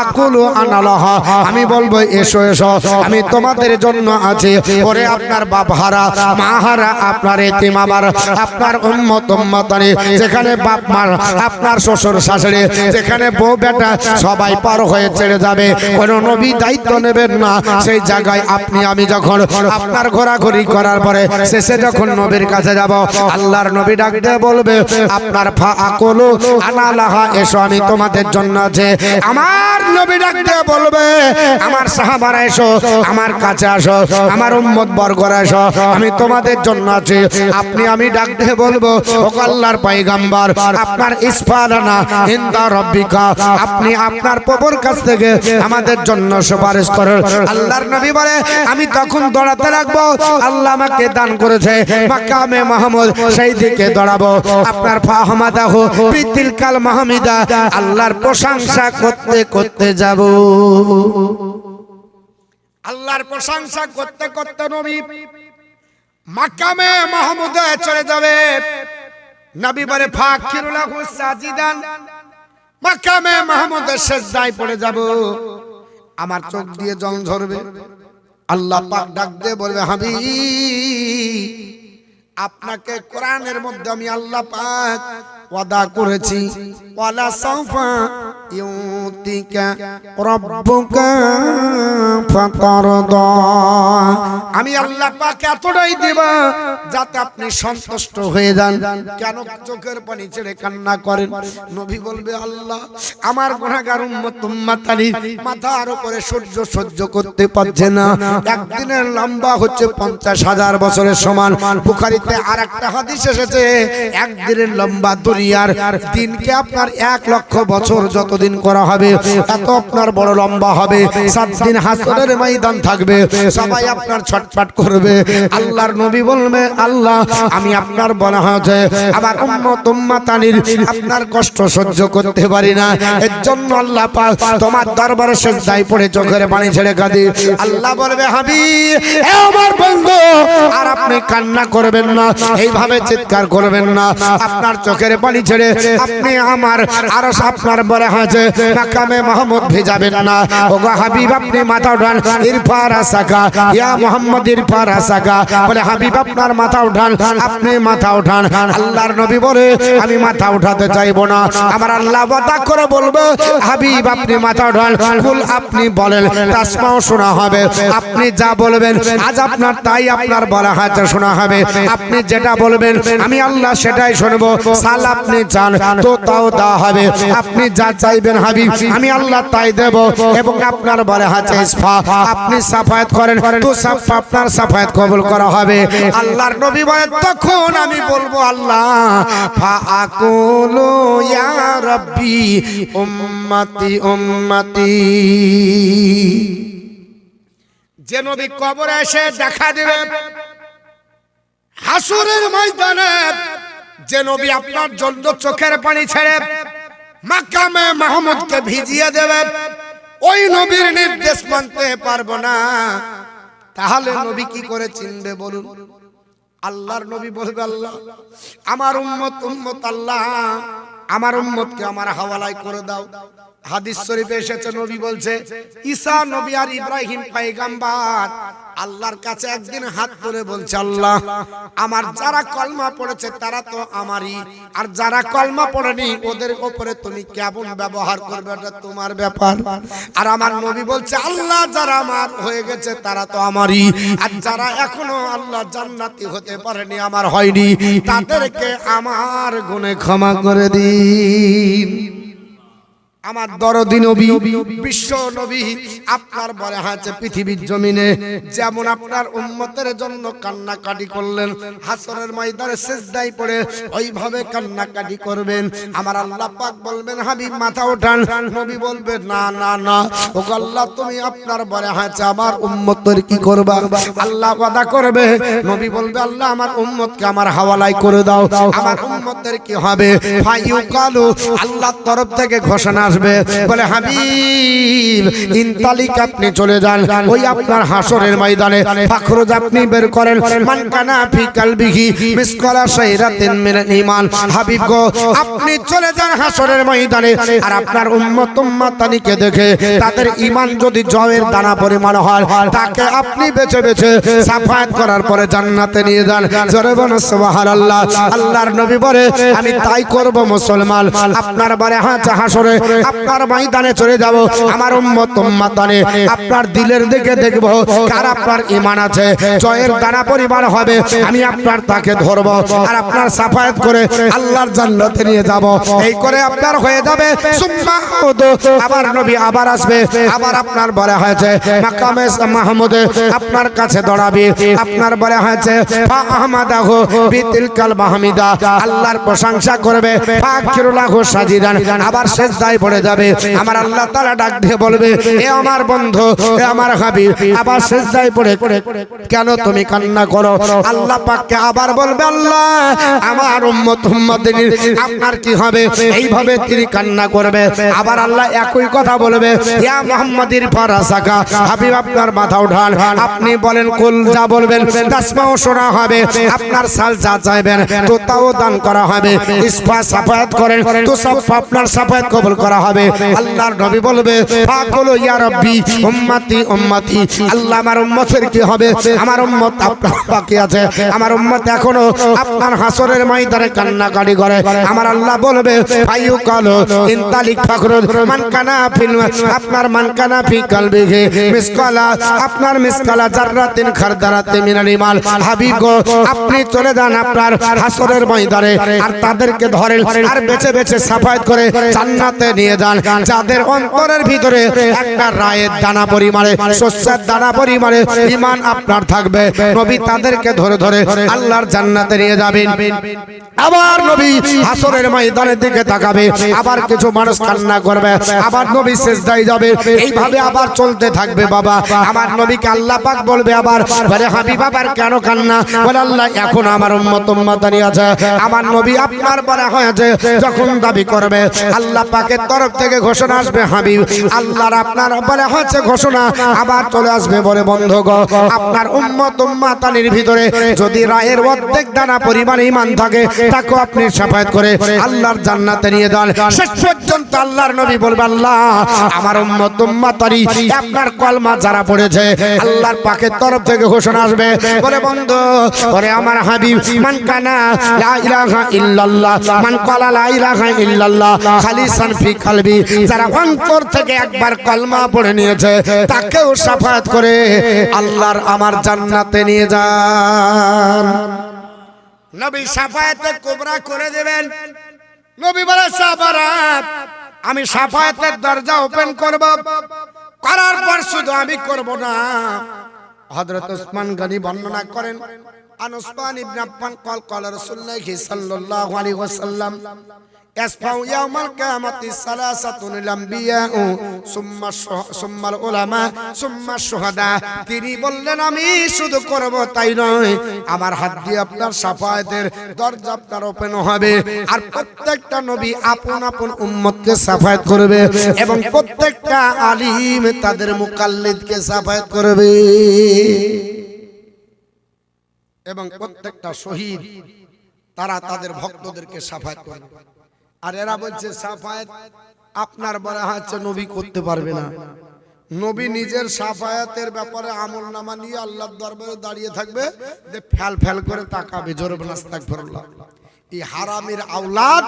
আকুলু আনালাহা, আমি বলবো এসো এসো, আমি তোমাদের তোমাদের জন্য আছে। ওরে আপনার বাপ হারা মা হারা আপনার এতিম আমার আপনার উম্মত উম্মতানি যেখানে বাপ মা আপনার শ্বশুর শাশুড়ি যেখানে বউ বেটা সবাই পার হয়ে ছেড়ে যাবে, কোন নবী দায়িত্ব নেবেন না। সেই জায়গায় আপনি আমি যখন আপনার ঘোরাঘুরি করার পরে শেষে যখন নবীর কাছে যাব, আল্লাহর নবী ডাক দিয়ে বলবে আপনার ফা আকলু আনা লাহা, এসো আমি তোমাদের জন্য আছে। আমার নবী ডাক দিয়ে বলবে আমার সাহাবারা এসো আমার কাছে আসো, আমার উম্মত বর্গরা এসো আমি তোমাদের জন্য আছি। আপনি আমি ডাক দিয়ে বলবো ও আল্লাহর পয়গম্বর আপনার ইসফালানা ইনদা রাব্বিকা, আপনি আপনার প্রভুর কাছ থেকে আমাদের জন্য সুপারিশ করুন। আল্লাহর নবী বলে আমি তখন দৌড়াতে লাগবো, আল্লাহ আমাকে দান করেছে মাকামে মাহমুদ, সেই দিকে দৌড়াবো। আপনার ফাহমাদাহু বিতিলকাল মাহমিদা, আল্লাহর প্রশংসা করতে করতে যাব। আল্লাহর প্রশংসা করতে করতে নবী মাকামে মাহমুদে চলে যাবে। নবী বলে ফাকিরুলাহু সাজিদান, মাকামে মাহমুদের সিজদায় পড়ে যাব, আমার চোখ দিয়ে জল ঝরবে। আল্লাহ পাক ডাক দিয়ে বলবে হাবিব আপনাকে কোরআনের মধ্যে আমি আল্লাহ পাক ওয়াদা করেছি ওয়ালা সাউফা ইউতিকা রাব্বুকা ফাতারদা, আমি আল্লাহ পাক এতটাই দেব যাতে আপনি সন্তুষ্ট হয়ে যান। কেন চোখের পানি ছেড়ে কান্না করেন? নবী বলবে আল্লাহ আমার গুনাহগার উম্মত উম্মতানি মাথার উপরে সূর্য সহ্য করতে পারছে না, একদিনের লম্বা হচ্ছে 50,000 বছরের সমান। বুখারীতে আরেকটা হাদিস এসেছে একদিনের লম্বা দুনিয়ার দিনকে আপনার 1,00,000 বছর যতদিন করা হবে এত আপনার বড় লম্বা হবে। 7 দিন হাসরের ময়দান থাকবে, সবাই আপনার ছটফট করবে। আল্লাহর নবী বলবে আল্লাহ আমি আপনার বলা হয়েছে আমার উম্মত উম্মতানির আপনার কষ্ট সহ্য করতে পারি না, এর জন্য আল্লাহ পাক তোমার দরবারে সিজদায় পড়ে চোখের পানি ছেড়ে কাঁদি। আল্লাহ বলবে হাবিব হে আমার বন্ধু আর আপনি কান্না করবেন না, এইভাবে চিৎকার করবেন না, আপনার চোখের পানি ছেড়ে আপনি আমার আরশ আপনার বলে আছে মাকামে মাহমুদ ভেজাবেন না। ওগো হাবিব আপনি মাথা উঠান, ইরফা রাসাকা ইয়া মুহাম্মদ ইরফা রাসাকা, বলে হাবিব আপনার মাথা উঠান, আপনি মাথা উঠান। আল্লাহর নবী বলে আমি মাথা উঠাতে চাইবো না, আমার আল্লাহ ওয়াদা করে বলবে হাবিব আপনি মাথা উঠান, কুল আপনি বলেন তাসমাও শোনা হবে, আপনি যা বলবেন আজ আপনার তাই আপনার বলা হাতে শোনা হবে, আপনি যেটা বলবেন আমি আল্লাহ সেটাই শুনবো। সাল আপনি চান তো তাও দেওয়া হবে, আপনি যা চাইবেন হাবিব আমি আল্লাহ তাই দেব। এবং আপনার বলে হাতে ইসফা আপনি সাফায়াত করেন তো আপনার সাফায়াত কবুল করা হবে। আল্লাহর নবী বলেন তখন আমি বলবো আল্লাহ ফাআকুলু ইয়া রাব্বি উম্মতি উম্মতি। যে নবী কবরে এসে দেখা দিবে হাসরের ময়দানে, যে নবী আপনার জন্য চোখের পানি ছেড়ে মাকামে মাহমুদকে ভিজিয়ে দেবে, ওই নবীর নির্দেশ মানতে পারবো না, তাহলে নবী কি করে চিনবে বলুন? আল্লাহর নবী বলবে আল্লাহ আমার উম্মত উম্মত আল্লাহ আমার উম্মতকে আমার হাওয়ালায় করে দাও। হাদিস শরীফে এসেছে নবী বলছে ঈসা নবী আর ইব্রাহিম পয়গম্বর আল্লাহর কাছে একদিন হাত ধরে বলছে আল্লাহ আমার যারা কলমা পড়েছে তারা তো আমারই, আর যারা কলমা পড়েনি ওদের উপরে তুমি কেমন ব্যবহার করবে এটা তোমার ব্যাপার। আর আমার নবী বলছে আল্লাহ যারা আমার হয়ে গেছে তারা তো আমারই, আর যারা এখনো আল্লাহ জান্নাতি হতে পারেনি আমার হয়নি তাদেরকে আমার গুনাহ ক্ষমা করে দিন। আমার দরদি নবী বিশ্ব নবী আপনার বলে আছে পৃথিবীর জমিনে যেমন আপনার উম্মতের জন্য কান্নাকাটি করলেন হাসরের ময়দানে সিজদায় পড়ে ওইভাবে কান্নাকাটি করবেন। আমার আল্লাহ পাক বলবেন হাবিব মাথা ওঠান, নবী বলবে না না না ও আল্লাহ তুমি আপনার বলে আছে আমার উম্মতের কি করবা? আল্লাহ ওয়াদা করবে, নবী বলবে আল্লাহ আমার উম্মতকে আমার হাওয়ালায় করে দাও, আমার উম্মতের কি হবে? ফায়ুকালু আল্লাহর তরফ থেকে ঘোষণা আসবে, বলে হাবিব ইনতালিক, আপনি চলে যান ওই আপনার হাসরের ময়দানে। ফাখরুজ আপনি বের করেন, মান কানা ফি কালবিহি মিসকালা শাইরাতিন মিনাল ঈমান। হাবিব গো, আপনি চলে যান হাসরের ময়দানে, আর আপনার উম্মত উম্মাতানিকে দেখে তাদের ঈমান যদি জয়ের দানা পরিমাণ হয়, তাকে আপনি বেছে বেছে সাফায়াত করার পরে জান্নাতে নিয়ে যান। জোরে বলুন সুবহানাল্লাহ। আল্লাহর নবী বলে, আমি তাই করব মুসলমান। আপনার বারে হাসরে আপনার ময়দানে চলে যাব, আমার উম্মত উম্মাতানে আপনার দিলের দিকে দেখব কার আপনার ঈমান আছে, জয়ের দানা পরিমাণ হবে, আমি আপনার তাকে ধরব আর আপনার সাফায়াত করে আল্লাহর জান্নাতে নিয়ে যাব। এই করে আপনার হয়ে যাবে। সুম্মা আবার নবী আবার আসবে, আবার আপনার বলা হয়েছে মাকামে মাহমুদে আপনার কাছে দাঁড়াবে, আপনার বলা হয়েছে ফা আহমাদাহু বিতিলকাল মাহমিদা, আল্লাহর প্রশংসা করবে, ফাকিরুলাহু সাজিদান, আবার সিজদায় পড়ে যাবে। আমার আল্লাহ তাআলা ডাক দিয়ে বলবে, এ আমার বন্ধু, এ আমার হাবিব, আবার সিজদায় পড়ে কেন তুমি কান্না করো? আল্লাহ পাককে আবার বলবে, আল্লাহ আমার উম্মত উম্মতের আপনার কি হবে? এইভাবে তিনি কান্না করবে। আবার আল্লাহ একই কথা বলবে, ইয়া মুহাম্মাদির ফারাসাকা, হাবিব আপনার মাথা উঠান, আপনি বলেন কুল, যা বলবেন তাসমাও শোনা হবে, আপনার সাল যা চাইবেন তো তাও দান করা হবে। ইসফা সাফায়াত করেন তো সব আপনার সাফায়াত কবুল করা হবে। আল্লাহর নবী বলবে, ফাকুল ইয়া রাব্বি উম্মতি উম্মতি, আল্লাহ আমার উম্মতের কি হবে? আমার উম্মত আপনার বাকি আছে, আমার উম্মত এখনো আপনার হাসরের ময়দানে কান্নাকাটি করে। আমার আল্লাহ বলবে, ফায়ু কালো ইনতালিক ফাখরুজ মান কানা ফিল, আপনার মান কানা ফি কালবিহি মিসকালা, আপনার মিসকালা জাররাতিন খারদারাতিন মিনাল ঈমান। হাবিব গো, আপনি চলে যান আপনার হাসরের ময়দানে, আর তাদেরকে ধরেন আর বেছে বেছে সাফায়াত করে জান্নাতে নিয়ে যান। যাদের অন্তরের ভিতরে একটা রায়ের দানা পরিমাণে, শস্যের দানা পরিমাণে ঈমান আপনার থাকবে, নবী তাদেরকে ধরে ধরে আল্লাহর জান্নাতে নিয়ে যাবেন। আবার নবী হাসরের ময়দানের দিকে তাকাবে, আবার কিছু মানুষ কান্না করবে, আবার নবী সিজদায় যাবে। এইভাবে আবার চলতে থাকবে। বাবা আমার নবীকে আল্লাহ পাক বলবে, আবার বলে হাবিব আবার কেন কান্না? বলে আল্লাহ এখন আমার উম্মত উম্মতানি আছে, আমার নবী আপনার বলা হয়েছে যখন দাবি করবে, আল্লাহ পাকের তরফ থেকে ঘোষণা আসবে, হাবিব আল্লাহর আপনার বলা হয়েছে ঘোষণা আবার চলে আসবে। বলে বন্ধু গো, আপনার উম্মত উম্মতানির ভিতরে যদি রায়ের অর্ধেক দানা পরিমাণ ঈমান থাকে, তাকে আপনি সাফায়াত করে আল্লাহর জান্নাতে নিয়ে যান। শেষ পর্যন্ত আল্লাহর নবী বলবে, আল্লাহ আমার উম্মত উম্মতানি আপনার কলমা যারা পড়েছে, আল্লাহর পাকের তরফ থেকে ঘোষণা আসবে। বলে বন্ধু, বলে আমার হাবিব মান কানা লা ইলাহা ইল্লাল্লাহ, মান ক্বালা লা ইলাহা ইল্লাল্লাহ খালিসান ফি কলবি, যারা অন্তর থেকে একবার কলমা পড়ে নিয়েছে, তাকেও সাফায়াত করে আল্লাহর আমার জান্নাতে নিয়ে যান। নবী সাফায়াতে কুবরা করে দেবেন। নবী বলে, সাহাবারা আমি সাফায়াতের দরজা ওপেন করব, করার পর শুধু আমি করব না। হযরত ওসমান গনি বর্ণনা করেন, আন উসমান ইবনে আফফান ক্বাল ক্বালা রাসূলুল্লাহ সাল্লাল্লাহু আলাইহি ওয়াসাল্লাম ইয়াসফাউ ইয়াউমাল কিয়ামাতি সালাসাতুল আম্বিয়াউ সুম্মাল উলামা সুম্মাশ শুহাদা। তিনি বললেন, আমি শুধু করব তাই নয়, আমার হাত দিয়ে আপনার সাফায়াতের দরজা আপনার ওপেন হবে, আর প্রত্যেকটা নবী আপন আপন উম্মতকে সাফায়াত করবে, এবং প্রত্যেকটা আলিম তাদের মুকাল্লিদকে সাফায়াত করবে, এবং প্রত্যেকটা শহীদ তারা তাদের ভক্তদেরকে সাফায়াত করবে। আর এরা বলছে সাফায়াত আপনার বলা হচ্ছে নবী করতে পারবে না। নবী নিজের সাফায়াতের ব্যাপারে আমলনামা নিয়ে আল্লাহর দরবারে দাঁড়িয়ে থাকবে, যে ফ্যাল ফ্যাল করে তাকাবে, জোরে বলে আস্তাগফিরুল্লাহ। এই হারামের আওলাদ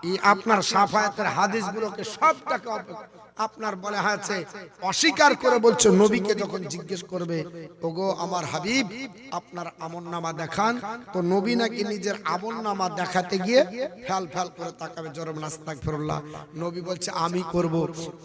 এই আপনার সাফায়াতের হাদিসগুলোকে সবটাকে আপনার বলা হয়েছে অস্বীকার করে বলছে। নবীকে যখন জিজ্ঞেস করবে, ওগো আমার হাবিব আপনার আমলনামা দেখান, তো নবী নাকি নিজের আমলনামা দেখাতে গিয়ে ফ্যাল ফ্যাল করে তাকাবে, জোরে বলে আস্তাগফিরুল্লাহ। নবী বলছে আমি করব,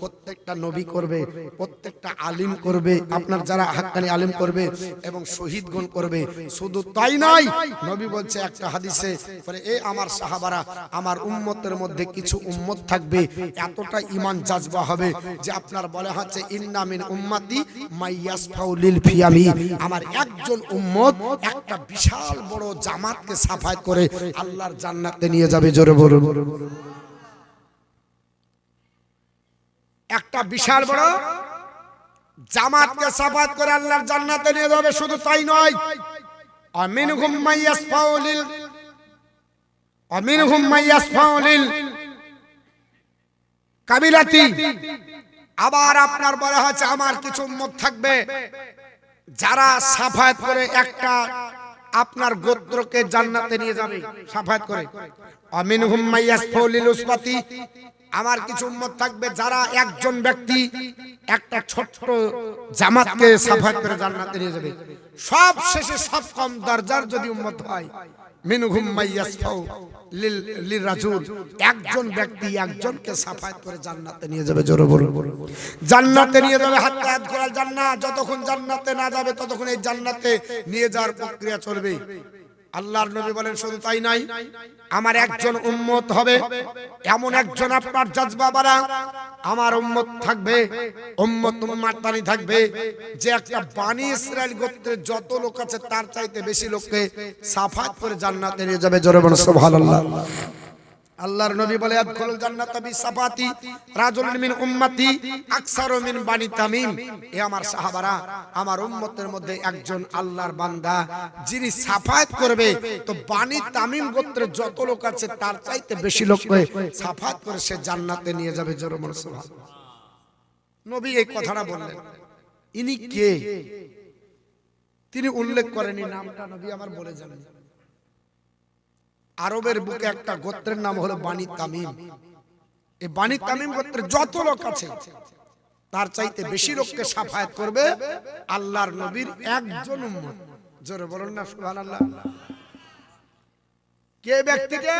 প্রত্যেকটা নবী করবে, প্রত্যেকটা আলিম করবে, আপনার যারা হাক্কানি আলিম করবে, এবং শহীদগণ করবে। শুধু তাই নয়, নবী বলছে একটা হাদিসে, বলে এ আমার সাহাবারা, আমার উম্মতের মধ্যে কিছু উম্মত থাকবে এতটা ঈমান জাজবা হবে যে আপনার বলা হচ্ছে ইন্না মিন উম্মতি মাইয়াসফাউ লিল ফিয়ামি, আমার একজন উম্মত একটা বিশাল বড় জামাতকে সাফায়াত করে আল্লাহর জান্নাতে নিয়ে যাবে, জোরে বলুন। একটা বিশাল বড় জামাতকে সাফাত করে আল্লাহর জান্নাতে নিয়ে যাবে। শুধু তাই নয়, আমিনহুম মাইয়াসফাউ লিল কাবিলাতি, আবার আপনার বলা হচ্ছে আমার কিছু উম্মত থাকবে যারা সাফাত করে একটা আপনার গোত্রকে জান্নাতে নিয়ে যাবে সাফাত করে। আমিনহুম মাইয়াসফাউ লিল উসবাতি, আমার কিছু উম্মত থাকবে যারা একজন ব্যক্তি একটা ছোট্ট জামাতকে সাফাত করে জান্নাতে নিয়ে যাবে। সব শেষে সব কম দরজার যদি উম্মত হয়, মিনহুম মাইয়াসফাউ লিল রাজুল, একজন ব্যক্তি একজনকে সাফাত করে জান্নাতে নিয়ে যাবে। জোরে বলুন, জান্নাতে নিয়ে যাবে। হাত্তা ইয়াদখুলাল জান্নাহ, যতক্ষণ জান্নাতে না যাবে ততক্ষণ এই জান্নাতে নিয়ে যাওয়ার প্রক্রিয়া চলবে। আল্লাহর নবী বলেন শুধু তাই নাই, আমার একজন উম্মত হবে, এমন একজন আপনার জজবা বাড়া আমার উম্মত থাকবে, উম্মতানি থাকবে, যে একটা বনি ইসরাইল গোত্রের যত লোক আছে তার চাইতে বেশি লোককে সাফাত করে জান্নাতে নিয়ে যাবে। জোরে বলুন সুবহানাল্লাহ। আল্লাহর নবী বলে আদখুলুল জান্নাতা বিসাফাতি রাজুলুন মিন উম্মতি আকসারু মিন বানি তামিম, এ আমার সাহাবারা, আমার উম্মতের মধ্যে একজন আল্লাহর বান্দা যিনি সাফাত করবে, তো বানি তামিম গোত্রের যত লোক আছে তার চাইতে বেশি লোককে সাফাত করে সে জান্নাতে নিয়ে যাবে। জোরে বলুন সুবহানাল্লাহ। নবী এই কথাটা বললেন। ইনি কে তিনি উল্লেখ করেনি, নামটা নবী আমার বলে যান। আরবের বুকে একটা গোত্রের নাম হলো বানি তামিম। এই বানি তামিম গোত্রের যত লোক আছে তার চাইতে বেশি লোককে সাফায়াত করবে আল্লাহর নবীর একজন উম্মত। জোরে বলুন না সুবহানাল্লাহ। কে ব্যক্তিটা?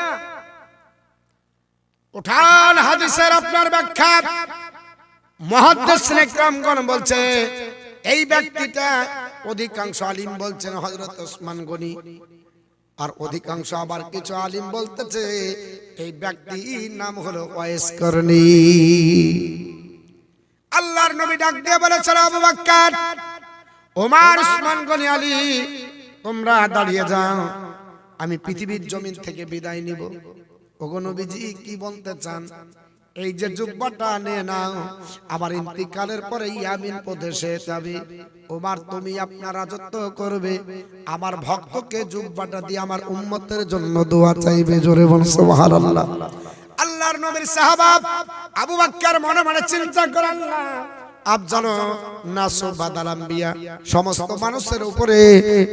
উঠান হাদিসের আপনার ব্যাখ্যা। মুহাদ্দিসিন ইকরামগণ বলছে এই ব্যক্তিটা, অধিকাংশ আলিম বলছেন হযরত ওসমান গনি, আর অধিকাংশ আবার কিছু আলিম বলতেছে এই ব্যক্তির নাম হলো ওয়াইস করনি। আল্লাহর নবী ডাক দিয়ে বলেছেন আবু বকর, ওমর, ওসমান গনি, আলী, তোমরা দাঁড়িয়ে যাও, আমি পৃথিবীর জমিন থেকে বিদায় নিব। ওগো নবীজি কি বলতে চান? এই যে জুব্বাটা নিয়ে নাও, আবার ইন্তিকালের পরে ইয়ামিন প্রদেশে যাবে। ওমর, তুমি আপনার রাজত্ব করবে, আমার ভক্তকে জুব্বাটা দিয়ে আমার উম্মতের জন্য দোয়া চাইবে। জোরে বলুন সুবহানাল্লাহ। আল্লাহর নবীর সাহাবা আবু বকর মনে মনে চিন্তা করেন, আল্লাহ আফজালু নাসু বাদাল আম্বিয়া, সমস্ত মানুষের উপরে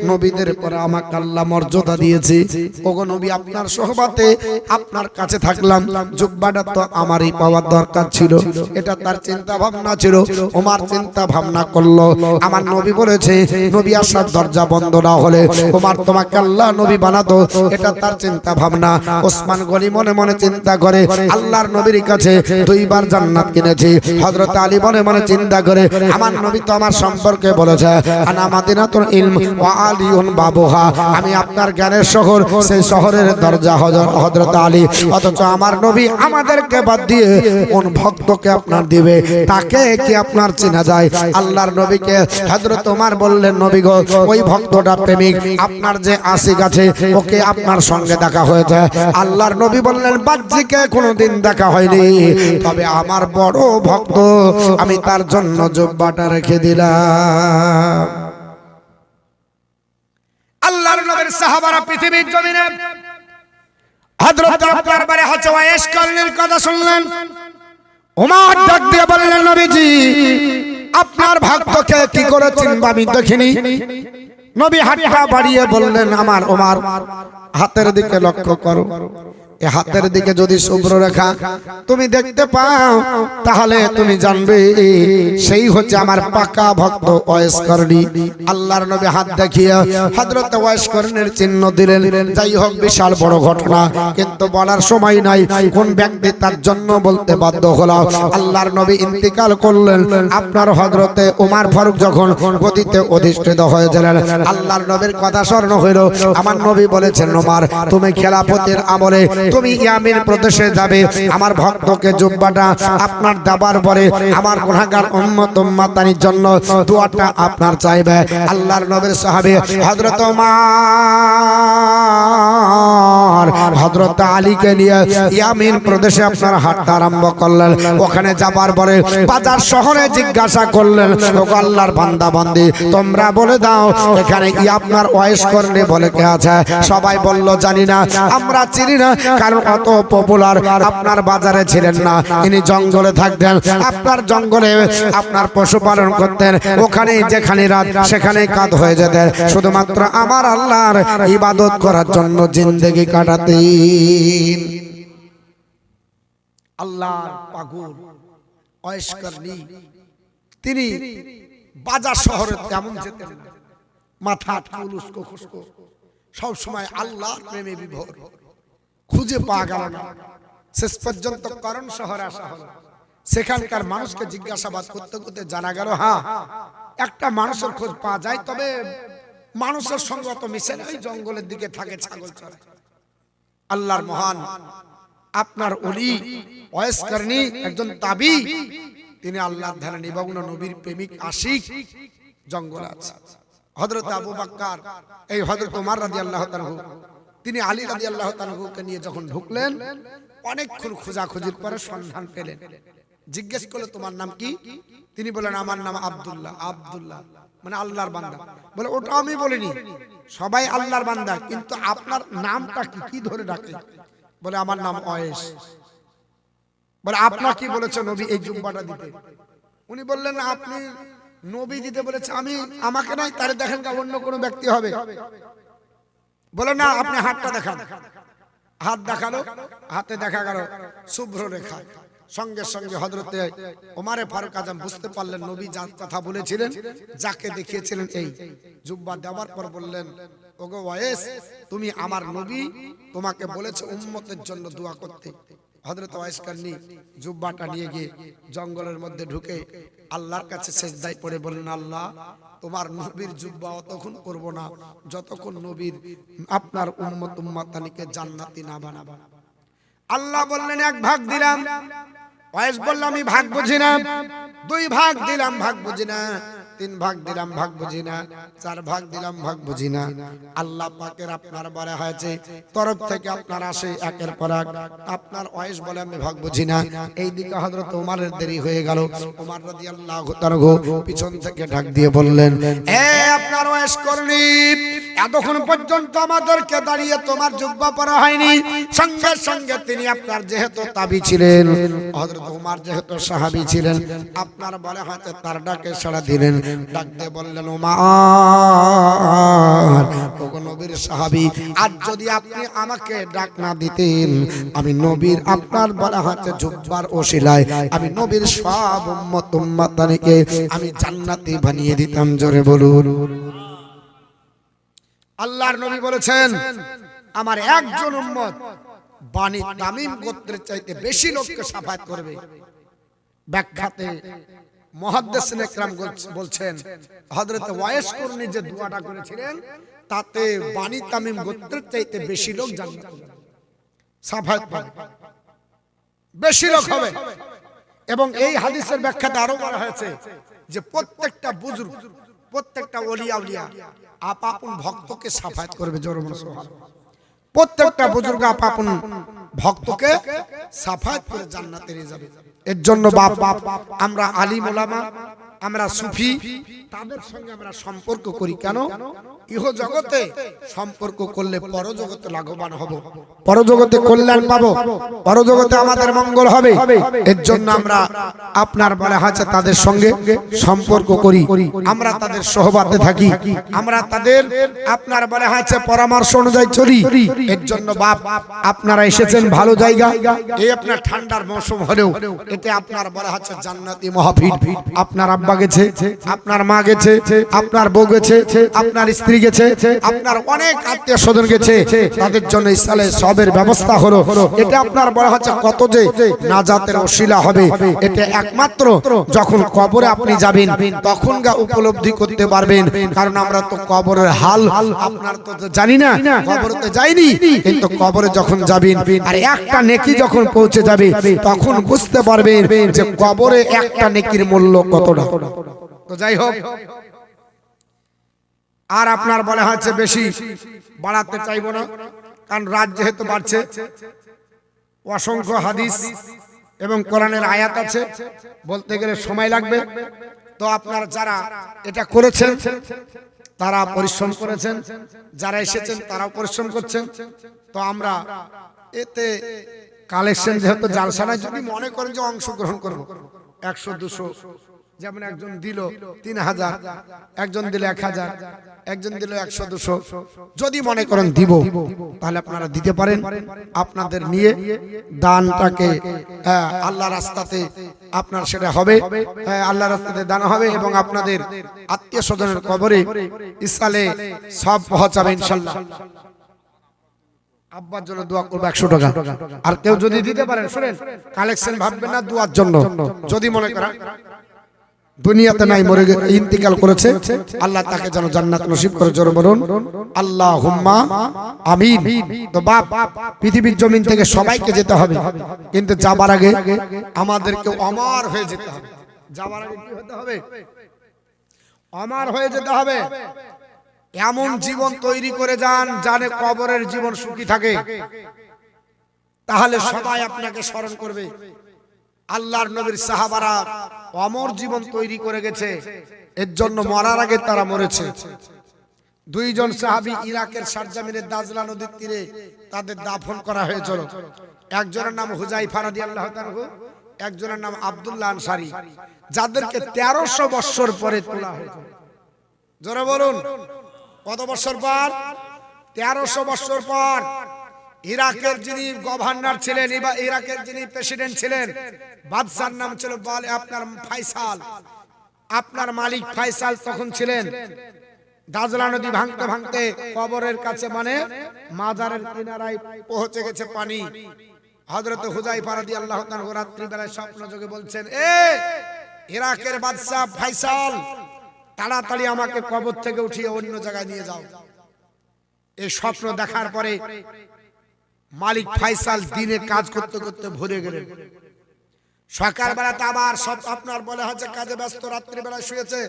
নবীদের পরে আমাকে আল্লাহ মর্যাদা দিয়েছে। ওগো নবী, আপনার সোহবতে আপনার কাছে থাকলাম, জুব্বাটা তো আমারই পাওয়ার দরকার ছিল। এটা তার চিন্তা ভাবনা ছিল। ওমর চিন্তা ভাবনা করলো, আমার নবী বলেছে নবী আসার দরজা বন্ধ না হলে ওমর তোমাকে আল্লাহ নবী বানাতো, এটা তার চিন্তা ভাবনা। ওসমান গনি মনে মনে চিন্তা করে আল্লাহর নবীর কাছে দুইবার জান্নাত কিনেছি। হযরত আলী মনে মনে চিন্তা করে আমার নবী তো আমার সম্পর্কে বলেছে আনা মাদিনাতুল ইলম ওয়া আলিউন বাবুহা, আমি আপনার জ্ঞানের শহর, সেই শহরের দরজা হযরত আলী। অথচ আমার নবী আমাদেরকে বাদ দিয়ে কোন ভক্তকে আপনার দিবে, তাকে কি আপনার চেনা যায়? আল্লাহর নবীকে হযরত ওমর বললেন, নবী গো, ওই ভক্তটা প্রেমিক, আপনার যে আশিক আছে ওকে আপনার সঙ্গে দেখা হয়েছে। আল্লাহর নবী বললেন, বাহ্যিকে কোনোদিন দেখা হয়নি, তবে আমার বড় ভক্ত, আমি তার জন্য জুব্বাটা রেখে দিলাম। আল্লাহর নবীর সাহাবারা পৃথিবীর জমিনে হযরত আপনার বারে হচ্ছে ওয়াইস করনির কথা শুনলেন। ওমর ডাক দিয়ে বললেন, নবীজি আপনার ভক্তকে কি করে চিনবা আমি দেখিনি। নবী হাতটা বাড়িয়ে বললেন, আমার ওমর হাতের দিকে লক্ষ্য করো, এই হাতের দিকে যদি শুভ্র রেখা তুমি দেখতে পাও তাহলে তুমি জানবে সেই হচ্ছে আমার পাকা ভক্ত ওয়াইস করনি। আল্লাহর নবী হাত দেখিয়ে হযরত ওয়াইস করনির চিহ্ন দিলেন। যাই হোক, বিশাল বড় ঘটনা, কিন্তু বলার সময় নাই কোন ব্যক্তি তার জন্য বলতে বাধ্য হলো। আল্লাহর নবী ইন্তিকাল করলেন। আপনার হযরতে ওমর ফারুক যখন গদিতে অধিষ্ঠিত হয়েছিলেন, আল্লাহর নবীর কথা স্মরণ হইল। আমার নবী বলেছেন, ওমর তুমি খেলাফতের আমলে তুমি ইয়ামিন প্রদেশে যাবে, আমার ভক্তকে জুব্বাটা আপনার দাবার পরে আমার গুনাহগার উম্মত উম্মতানির জন্য দোয়াটা আপনার চাইবে। আল্লাহর নবীর সাহাবী হযরত ওমর পর হযরত আলীকে নিয়ে ইয়ামিন প্রদেশে আপনার হাঁটতে আরম্ভ করলেন। ওখানে যাবার পরে বাজার শহরে জিজ্ঞাসা করলেন, ওগো আল্লাহর বান্দা বান্দি, তোমরা বলে দাও এখানে আপনার ওয়াইস করনি বলে কে আছে? সবাই বলল জানি না, আমরা চিনি না, কারণ অত পপুলার আপনার বাজারে ছিলেন না। ইনি জঙ্গলে থাকতেন, আপনার জঙ্গলে আপনার পশুপালন করতেন, ওখানে যেখানে রাত সেখানে কাজ হয়ে যেতেন, শুধুমাত্র আমার আল্লাহর ইবাদত করার জন্য জিন্দেগি কাটাতেন। আল্লাহর পাগল ওয়াইস করনি তিনি বাজার শহরে তেমন যেতেন না, মাথা উস্কো খুস্কো, সব সময় আল্লাহর প্রেমে বিভোর। খুঁজে পাওয়া গেল না, শেষ পর্যন্ত করণ শহরে আসা হলো। সেখানকার মানুষকে জিজ্ঞাসাবাদ করতে করতে জানা গেল, হ্যাঁ একটা মানুষের খোঁজ পাওয়া যায়, তবে মানুষের সঙ্গে অত মিশে না, ওই জঙ্গলের দিকে থাকে, ছাগল চড়ায়। আল্লাহর মহান আপনার ওলি ওয়াইস করনি একজন তাবি, তিনি আল্লাহর ধ্যানে নিমগ্ন, নবীর প্রেমিক আশিক, জঙ্গলে আছে। হযরত আবু বকর, এই হযরত ওমর রাদিয়াল্লাহু তাআলা, তিনি আলী রাদিয়াল্লাহু তাআলাকে নিয়ে যখন ঢুকলেন, অনেকক্ষণ খোঁজাখুঁজির পরে সন্ধান পেলেন। জিজ্ঞেস করলো তোমার নাম কি? তিনি বলেন আমার নাম আব্দুল্লাহ। আব্দুল্লাহ মানে আল্লাহর বান্দা। বলে ওটা আমি বলিনি, সবাই আল্লাহর বান্দা, কিন্তু আপনার নামটা কি, কি ধরে ডাকে? বলে আমার নাম ওয়াইস। বলে আপনার কি বলেছে নবী এই জুব্বাটা দিতে? উনি বললেন আপনি নবী দিতে বলেছে, আমি আমাকে নাই, তারে দেখেন অন্য কোনো ব্যক্তি হবে। বলে না, আপনি হাতটা দেখান। হাত দেখালো, হাতে দেখা গেল শুভ্র রেখা। সঙ্গে সঙ্গে হযরতে ওমর ফারুক আজম বুঝতে পারলেন নবী যার কথা বলেছিলেন, যাকে দেখিয়েছিলেন, এই জুব্বা দেওয়ার পর বললেন, ওগো ওয়াইস, তুমি আমার নবী, তোমাকে বলেছে উম্মতের জন্য দোয়া করতে। হযরত ওয়াইস করনি জুব্বাটা নিয়ে গিয়ে জঙ্গলের মধ্যে ঢুকে আল্লাহর কাছে সেজদায় পড়ে বললেন, আল্লাহ তোমার নবীর জুব্বা অতক্ষণ করব না যতক্ষণ নবীর আপনার উম্মত উম্মাতানিকে জান্নাতি না বানাবা। আল্লাহ বললেন এক ভাগ দিলাম। ওয়াইস বলল আমি ভাগ বুঝি না। 2 ভাগ দিলাম, ভাগ বুঝি না। 3 ভাগ দিলাম, ভাগ বুঝি না। 4 ভাগ দিলাম, ভাগ বুঝি না। আল্লাহ পাকের আপনার বলা হয়েছে তরফ থেকে আপনার আসে একের পর এক। আপনার ওয়াইস বলে আমি ভাগ বুঝি না। এইদিকে হযরত ওমরের দেরি হয়ে গেল। ওমর রাদিয়াল্লাহু তাআলা পিছন থেকে ডাক দিয়ে বললেন, এ আপনার ওয়াইস করনি, এতক্ষণ পর্যন্ত আমাদেরকে দাঁড়িয়ে তোমার জুব্বা পরা হয়নি। সঙ্গে সঙ্গে তিনি আপনার যেহেতু তাবি ছিলেন, হযরত ওমর যেহেতু সাহাবী ছিলেন, আপনার বলা হয়েছে তার ডাকে সাড়া দিলেন। ডাক দিয়ে বললেন, ওমর ওগো নবীর সাহাবী, আজ যদি আপনি আমাকে ডাক না দিতেন, আমি নবীর আপনার বলা হয়েছে জুব্বার ওসিলায় আমি নবীর সব উম্মত উম্মাতানিকে আমি জান্নাতি বানিয়ে দিতাম। জোরে বলুন। আল্লাহর নবী বলেছেন আমার একজন উম্মত বানি তামিম গোত্রের চাইতে বেশি লোককে শাফায়াত করবে। ব্যাখ্যাতে মুহাদ্দিসিন ইকরাম বলছেন হযরত ওয়াইস করনি যে দোয়াটা করেছিলেন, তাতে বানি তামিম গোত্রের চাইতে বেশি লোক জান্নাত শাফায়াত পাবে, বেশি লোক হবে। এবং এই হাদিসের ব্যাখ্যাতে আরো বলা হয়েছে যে প্রত্যেকটা বুজুর্গ, প্রত্যেকটা ওলি আউলিয়া আপন ভক্তকে শাফায়াত করবে। জোরে বলুন সুবহানাল্লাহ। প্রত্যেকটা বুজুর্গ আপন ভক্তকে শাফায়াত করে জান্নাতে নিয়ে যাবে। এর জন্য বাপ আমরা আলিম ওলামা, আমরা সুফি, তাদের সঙ্গে আমরা সম্পর্ক করি কেন? ইহ জগতে সম্পর্ক করলে পরজগতে লাভবান হব, পরজগতে কল্যাণ পাবো, পরজগতে আমাদের মঙ্গল হবে। এর জন্য আমরা আপনার বলা হয়েছে তাদের সঙ্গে সম্পর্ক করি, আমরা তাদের সহবাতে থাকি, আমরা তাদের আপনার বলা হয়েছে পরামর্শ অনুযায়ী চলি। এর জন্য বাপ আপনারা এসেছেন ভালো জায়গা, এই আপনার ঠান্ডার মৌসুম হলেও এতে আপনার বলা হচ্ছে জান্নাতি মাহফিল। আপনার আব্বা গেছে, আপনার মা গেছে, আপনার বউ গেছে, আপনার স্ত্রী গেছে, আপনার অনেক আত্মীয় স্বজন গেছে, তাদের জন্য ইসালে সবের ব্যবস্থা হলো। এটা আপনার বলা হচ্ছে কত যে নাজাতের ওসিলা হবে। এটা একমাত্র যখন কবরে আপনি যাবেন তখন গা উপলব্ধি করতে পারবেন। কারণ আমরা তো কবরের হাল আপনার তো জানি না, কবরতে যাইনি, কিন্তু কবরে যখন যাবেন আর একটা নেকি যখন পৌঁছে যাবে তখন বুঝতে পারবেন যে কবরে একটা নেকির মূল্য কতটা। তো যাই হোক, আর আপনার বলা হচ্ছে বেশি বাড়াতে চাইবো না। কারণ রাত যেহেতু বাড়ছে, অসংখ্য হাদিস এবং কোরআনের আয়াত আছে, বলতে গেলে সময় লাগবে। তো আপনারা যারা এটা করেছেন তারা পরিশ্রম করেছেন, যারা এসেছেন তারাও পরিশ্রম করছেন। তো আমরা এতে কালেকশন যেহেতু জালসানায় যদি মনে করেন যে অংশগ্রহণ করব 100-200, যেমন একজন দিল 3000, একজন দিল 1000, একজন দিল 100-200, যদি মনে করেন দিব তাহলে আপনারা দিতে পারেন। আপনাদের নিয়ে দানটাকে আল্লাহ রাস্তাতে আপনার সেটা হবে, আল্লাহ রাস্তাতে দান হবে এবং আপনাদের আত্মীয় স্বজনের কবরে ইসালে সব পৌঁছাবে ইনশাআল্লাহ। আব্বার জন্য দোয়া করব 100 টাকা। আর কেউ যদি দিতে পারেন, শুনেন, কালেকশন ভাববেন না, দুয়ার জন্য। যদি মনে করেন দুনিয়াতে নাই, মরে ইন্তিকাল করেছে, আল্লাহ তাকে যেন জান্নাত নসিব করে, জোরে বলুন আল্লাহুম্মা আমিন। তো বাপ, পৃথিবীর জমিন থেকে সবাইকে যেতে হবে, কিন্তু যাবার আগে আমাদেরকে অমর হয়ে যেতে হবে। যাবার আগে কি হতে হবে? অমর হয়ে যেতে হবে। এমন জীবন তৈরি করে যান জানে কবরের জীবন সুখী থাকে, তাহলে সবাই আপনাকে স্মরণ করবে। আল্লাহর নবীর সাহাবারা অমর জীবন তৈরি করে গেছে, এর জন্য মরার আগে তারা মরেছে। দুইজন সাহাবী ইরাকের সারজামিনের দাজলা নদীর তীরে তাদের দাফন করা হয়েছিল। একজনের নাম হুজাইফা রাদিয়াল্লাহু তাআলা, একজনের নাম আব্দুল্লাহ আনসারী, যাদেরকে 1300 বছর পরে তোলা হয়েছে। জোরে বলুন কত বছর পর? 1300 বছর পর। ইরাকের যিনি গভর্নর ছিলেন, ইরাকের যিনি প্রেসিডেন্ট ছিলেন, বাদশার নাম ছিল আপনার ফাইসাল, আপনার মালিক ফাইসাল তখন ছিলেন। দাজলা নদী ভাঙতে ভাঙতে কবরের কাছে, মানে মাজারের কিনারায় পৌঁছে গেছে পানি। হযরত হুযায়ফা রাদিয়াল্লাহু তাআলা রাত্রি বেলায় স্বপ্ন যোগে বলছেন, ইরাকের বাদশা ফাইসাল, তাড়াতাড়ি আমাকে কবর থেকে উঠিয়ে অন্য জায়গায় নিয়ে যাও। এই স্বপ্ন দেখার পরে মালিক ফাইসাল দিনে কাজ করতে করতে ভরে গেলেন। সকালবেলাতে আবার সব আপনার বলে হচ্ছে কাজে ব্যস্ত, রাত্রি বেলা শুয়েছে,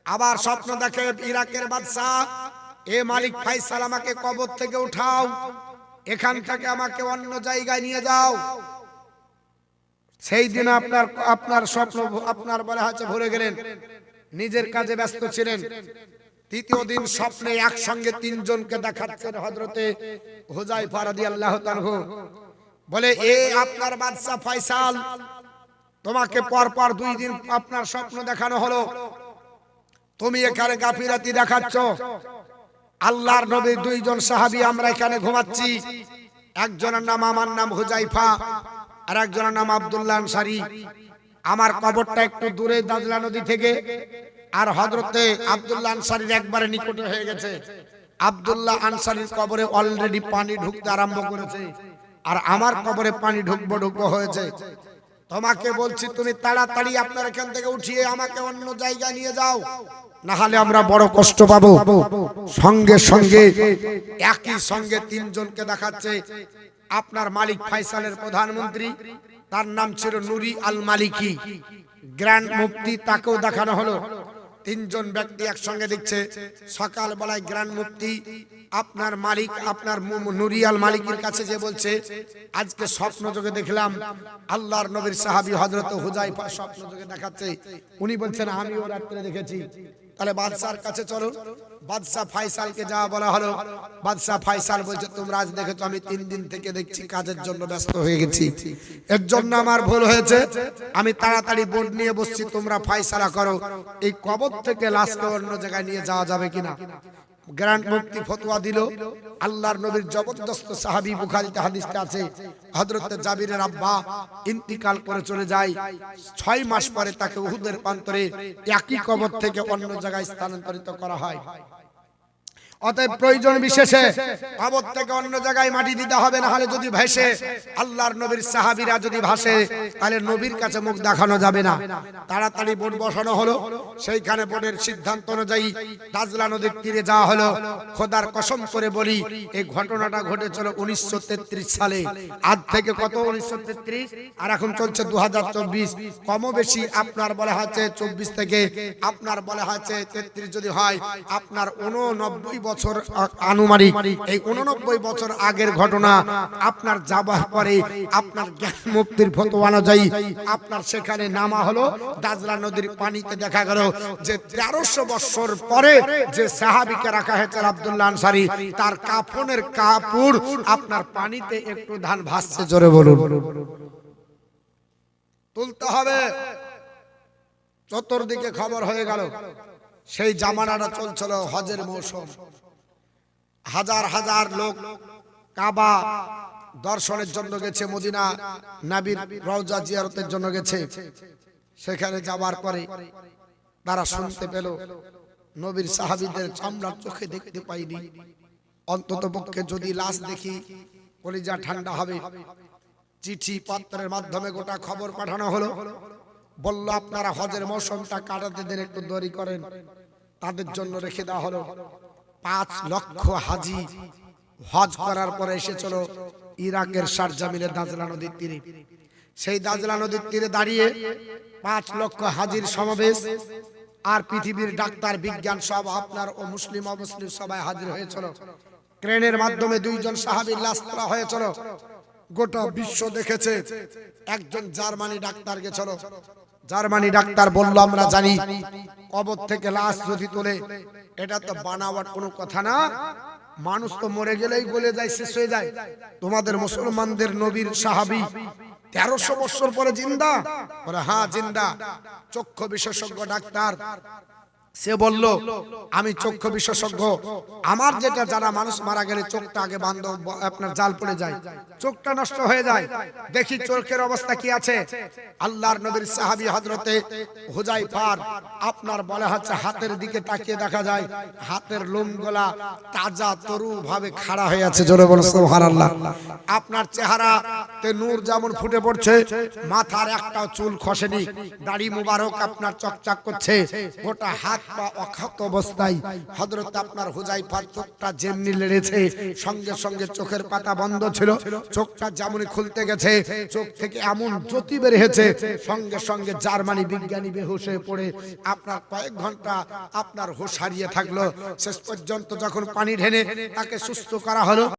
আবার স্বপ্ন দেখে ইরাকের বাদশা, মালিক ফাইসাল আমাকে কবর থেকে উঠাও, এখান থেকে আমাকে অন্য জায়গায় নিয়ে যাও। সেই দিন আপনার স্বপ্ন আপনার বলে হচ্ছে ভরে গেলেন, নিজের কাজে ব্যস্ত ছিলেন। তৃতীয় দিন স্বপ্নে একসঙ্গে 3 জনকে দেখাচ্ছেন হযরতে হুযায়ফা রাদিয়াল্লাহু তাআলা। বলে, আপনার বাদশা ফাইসাল, তোমাকে পরপর 2 দিন আপনার স্বপ্ন দেখানো হলো, তুমি এখানে গাফিলাতি দেখাচ্ছ। আল্লাহর নবীর 2 জন সাহাবী আমরা এখানে ঘুমাচ্ছি, একজনের নাম আমার নাম হুযায়ফা আর একজনের নাম আব্দুল্লাহ আনসারী। আমার কবরটা একটু দূরে দাজলা নদী থেকে, আর হযরতে আব্দুল্লাহ আনসারীর একবারে নিকটে হয়ে গেছে। আব্দুল্লাহ আনসারীর কবরে অলরেডি পানি ঢুকতে আরম্ভ করেছে, আর আমার কবরে পানি ঢুকবো হয়েছে। তোমাকে বলছি, তুমি তাড়াতাড়ি আপনার এখান থেকে উঠিয়ে আমাকে অন্য জায়গায় নিয়ে যাও, না হলে আমরা বড় কষ্ট পাবো। সঙ্গে সঙ্গে একই সঙ্গে 3 জনকে দেখাচ্ছে। আপনার মালিক ফাইসালের প্রধানমন্ত্রী, তার নাম ছিল নুরি আল মালিকি, গ্র্যান্ড মুফতি, তাকেও দেখানো হলো। 3 জন ব্যক্তি একসঙ্গে দেখছে। সকাল বেলায় গ্র্যান্ড মুফতি আপনার মালিক, আপনার নুরি আল মালিকের কাছে যে বলছে, আজকে স্বপ্ন যোগে দেখলাম আল্লাহর নবীর সাহাবী হযরত হুযায়ফা স্বপ্ন যোগে দেখাচ্ছে। উনি বলছেন, আমিও রাত্রে দেখেছি। তাহলে বাদশার কাছে চলো। বাদশা ফাইসালকে যা বলা হলো, বাদশা ফাইসাল বলছে, তোমরা আজ দেখেছো, আমি 3 দিন থেকে দেখছি কাজের জন্য ব্যস্ত হয়ে গেছি, এর জন্য আমার ভুল হয়েছে। আমি তাড়াতাড়ি বোর্ড নিয়ে বসছি, তোমরা ফাইসালা করো, এই কবর থেকে লাশকে অন্য জায়গায় নিয়ে যাওয়া যাবে কিনা। গ্র্যান্ড মুফতি ফতোয়া দিল। আল্লাহর নবীর জবরদস্ত সাহাবী, বুখারীতে হাদিসটা আছে, হযরত জাবিরের আব্বা ইন্তিকাল করে চলে যায়। 6 মাস পরে তাকে উহুদের প্রান্তরে একই কবর থেকে অন্য জায়গায় স্থানান্তরিত করা হয়। অতএব প্রয়োজন বিশেষে কবর থেকে অন্য জায়গায় মাটি দিতে হবে, না হলে যদি ভাসে, আল্লাহর নবীর সাহাবীরা যদি ভাসে, তাহলে নবীর কাছে মুখ দেখানো যাবে না। তাড়াতাড়ি বোট বসানো হলো। সেইখানে বোটের সিদ্ধান্ত অনুযায়ী দাজলা নদীর তীরে যাওয়া হলো। খোদার কসম করে বলি, এই ঘটনাটা ঘটেছিল 1933 সালে। আজ থেকে কত, 1933, আর এখন চলছে 2024। কম বেশি আপনার বলা হচ্ছে 24 থেকে আপনার বলা হচ্ছে 33 যদি হয়, আপনার 89 বছর আনুমানিক, এই 89 বছর আগের ঘটনা। আপনার যাবার পরে আপনার জ্ঞান মুক্তির ফতোয়া অনুযায়ী আপনার সেখানে নামা হলো দাজলা নদীর পানিতে। দেখা গেল যে 1300 বছর পরে যে সাহাবীকে রাখা হয়েছে আব্দুল্লাহ আনসারী, তার কাফনের কাপড় আপনার পানিতে একটু ধান ভাসছে। জোরে বলুন। তুলতে হবে। চতুর্দিকে খবর হয়ে গেল। সেই জামানাটা চলছিল হজের মৌসুম। হাজার হাজার লোক কাবা দর্শনের জন্য গেছে, মদিনা নবীর রওজা জিয়ারতের জন্য গেছে। সেখানে যাবার পরে তারা শুনতে পেল নবীর সাহাবীদের চামড়ার চোখে দেখতে পাইনি, অন্তত পক্ষে যদি লাশ দেখি কলিজা ঠান্ডা হবে। চিঠি পত্রের মাধ্যমে গোটা খবর পাঠানো হলো। বলল আপনারা হজের মৌসুমটা কাটাতে দেন, একটু দেরি করেন। তাদের জন্য রেখে দেওয়া হলো। 5 লক্ষ হাজি হজ করার পরে এসেছিল ইরাকের শারজামিলের দাজলা নদীর তীরে। সেই দাজলা নদীর তীরে দাঁড়িয়ে 5 লক্ষ হাজির সমাবেশ। আর পৃথিবীর ডাক্তার বিজ্ঞান সব আপনার ও মুসলিম অমুসলিম সবাই হাজির হয়েছিল। ক্রেনের মাধ্যমে 2 জন সাহাবীর লাশ তোলা হয়েছিল। গোটা বিশ্ব দেখেছে। একজন জার্মানি ডাক্তার গেছিল। জার্মানি ডাক্তার বলল আমরা জানি কবর থেকে লাশ যদি তোলে এটা তো বানাওয়ার কোনো কথা না, মানুষ তো মরে গেলেই গলে যায়, শেষ হয়ে যায়। তোমাদের মুসলমানদের নবীর সাহাবী 1300 বছর পরে জিন্দা? বলে হ্যাঁ জিন্দা। চক্ষু বিশেষজ্ঞ ডাক্তার, সে বলল আমি চক্ষু বিশেষজ্ঞ, আমার যেটা যারা মানুষ মারা গেলে চোখটা আগে বান্ধ, আপনার জাল পড়ে যায়, চোখটা নষ্ট হয়ে যায়, দেখি চোখের অবস্থা কি আছে। আল্লাহর নবীর সাহাবী হযরতে হুযায়ফার আপনার বলা হচ্ছে হাতের দিকে তাকিয়ে দেখা যায় হাতের লোমগুলা তাজা তরু ভাবে খাড়া হয়ে আছে। জোরে বলো সুবহানাল্লাহ। আপনার চেহারাতে নূর যেমন ফুটে পড়ছে, মাথার একটাও চুল খসেনি, দাড়ি মুবারক আপনার চকচক করছে, গোটা হাত পা অক্ষত অবস্থায় হযরত আপনার হুযায়ফার চোখটা যেমনি লেড়েছে, সঙ্গে সঙ্গে চোখের পাতা বন্ধ ছিল, চোখটা যেমন খুলতে গেছে চোখ থেকে এমন জ্যোতি বের হয়েছে, সঙ্গে সঙ্গে জার্মানি বিজ্ঞানী বেহুশ হয়ে পড়ে আপনার কয়েক ঘন্টা আপনার হুঁশ হারিয়ে থাকলো। শেষ পর্যন্ত যখন পানি ঢেলে তাকে সুস্থ করা হলো,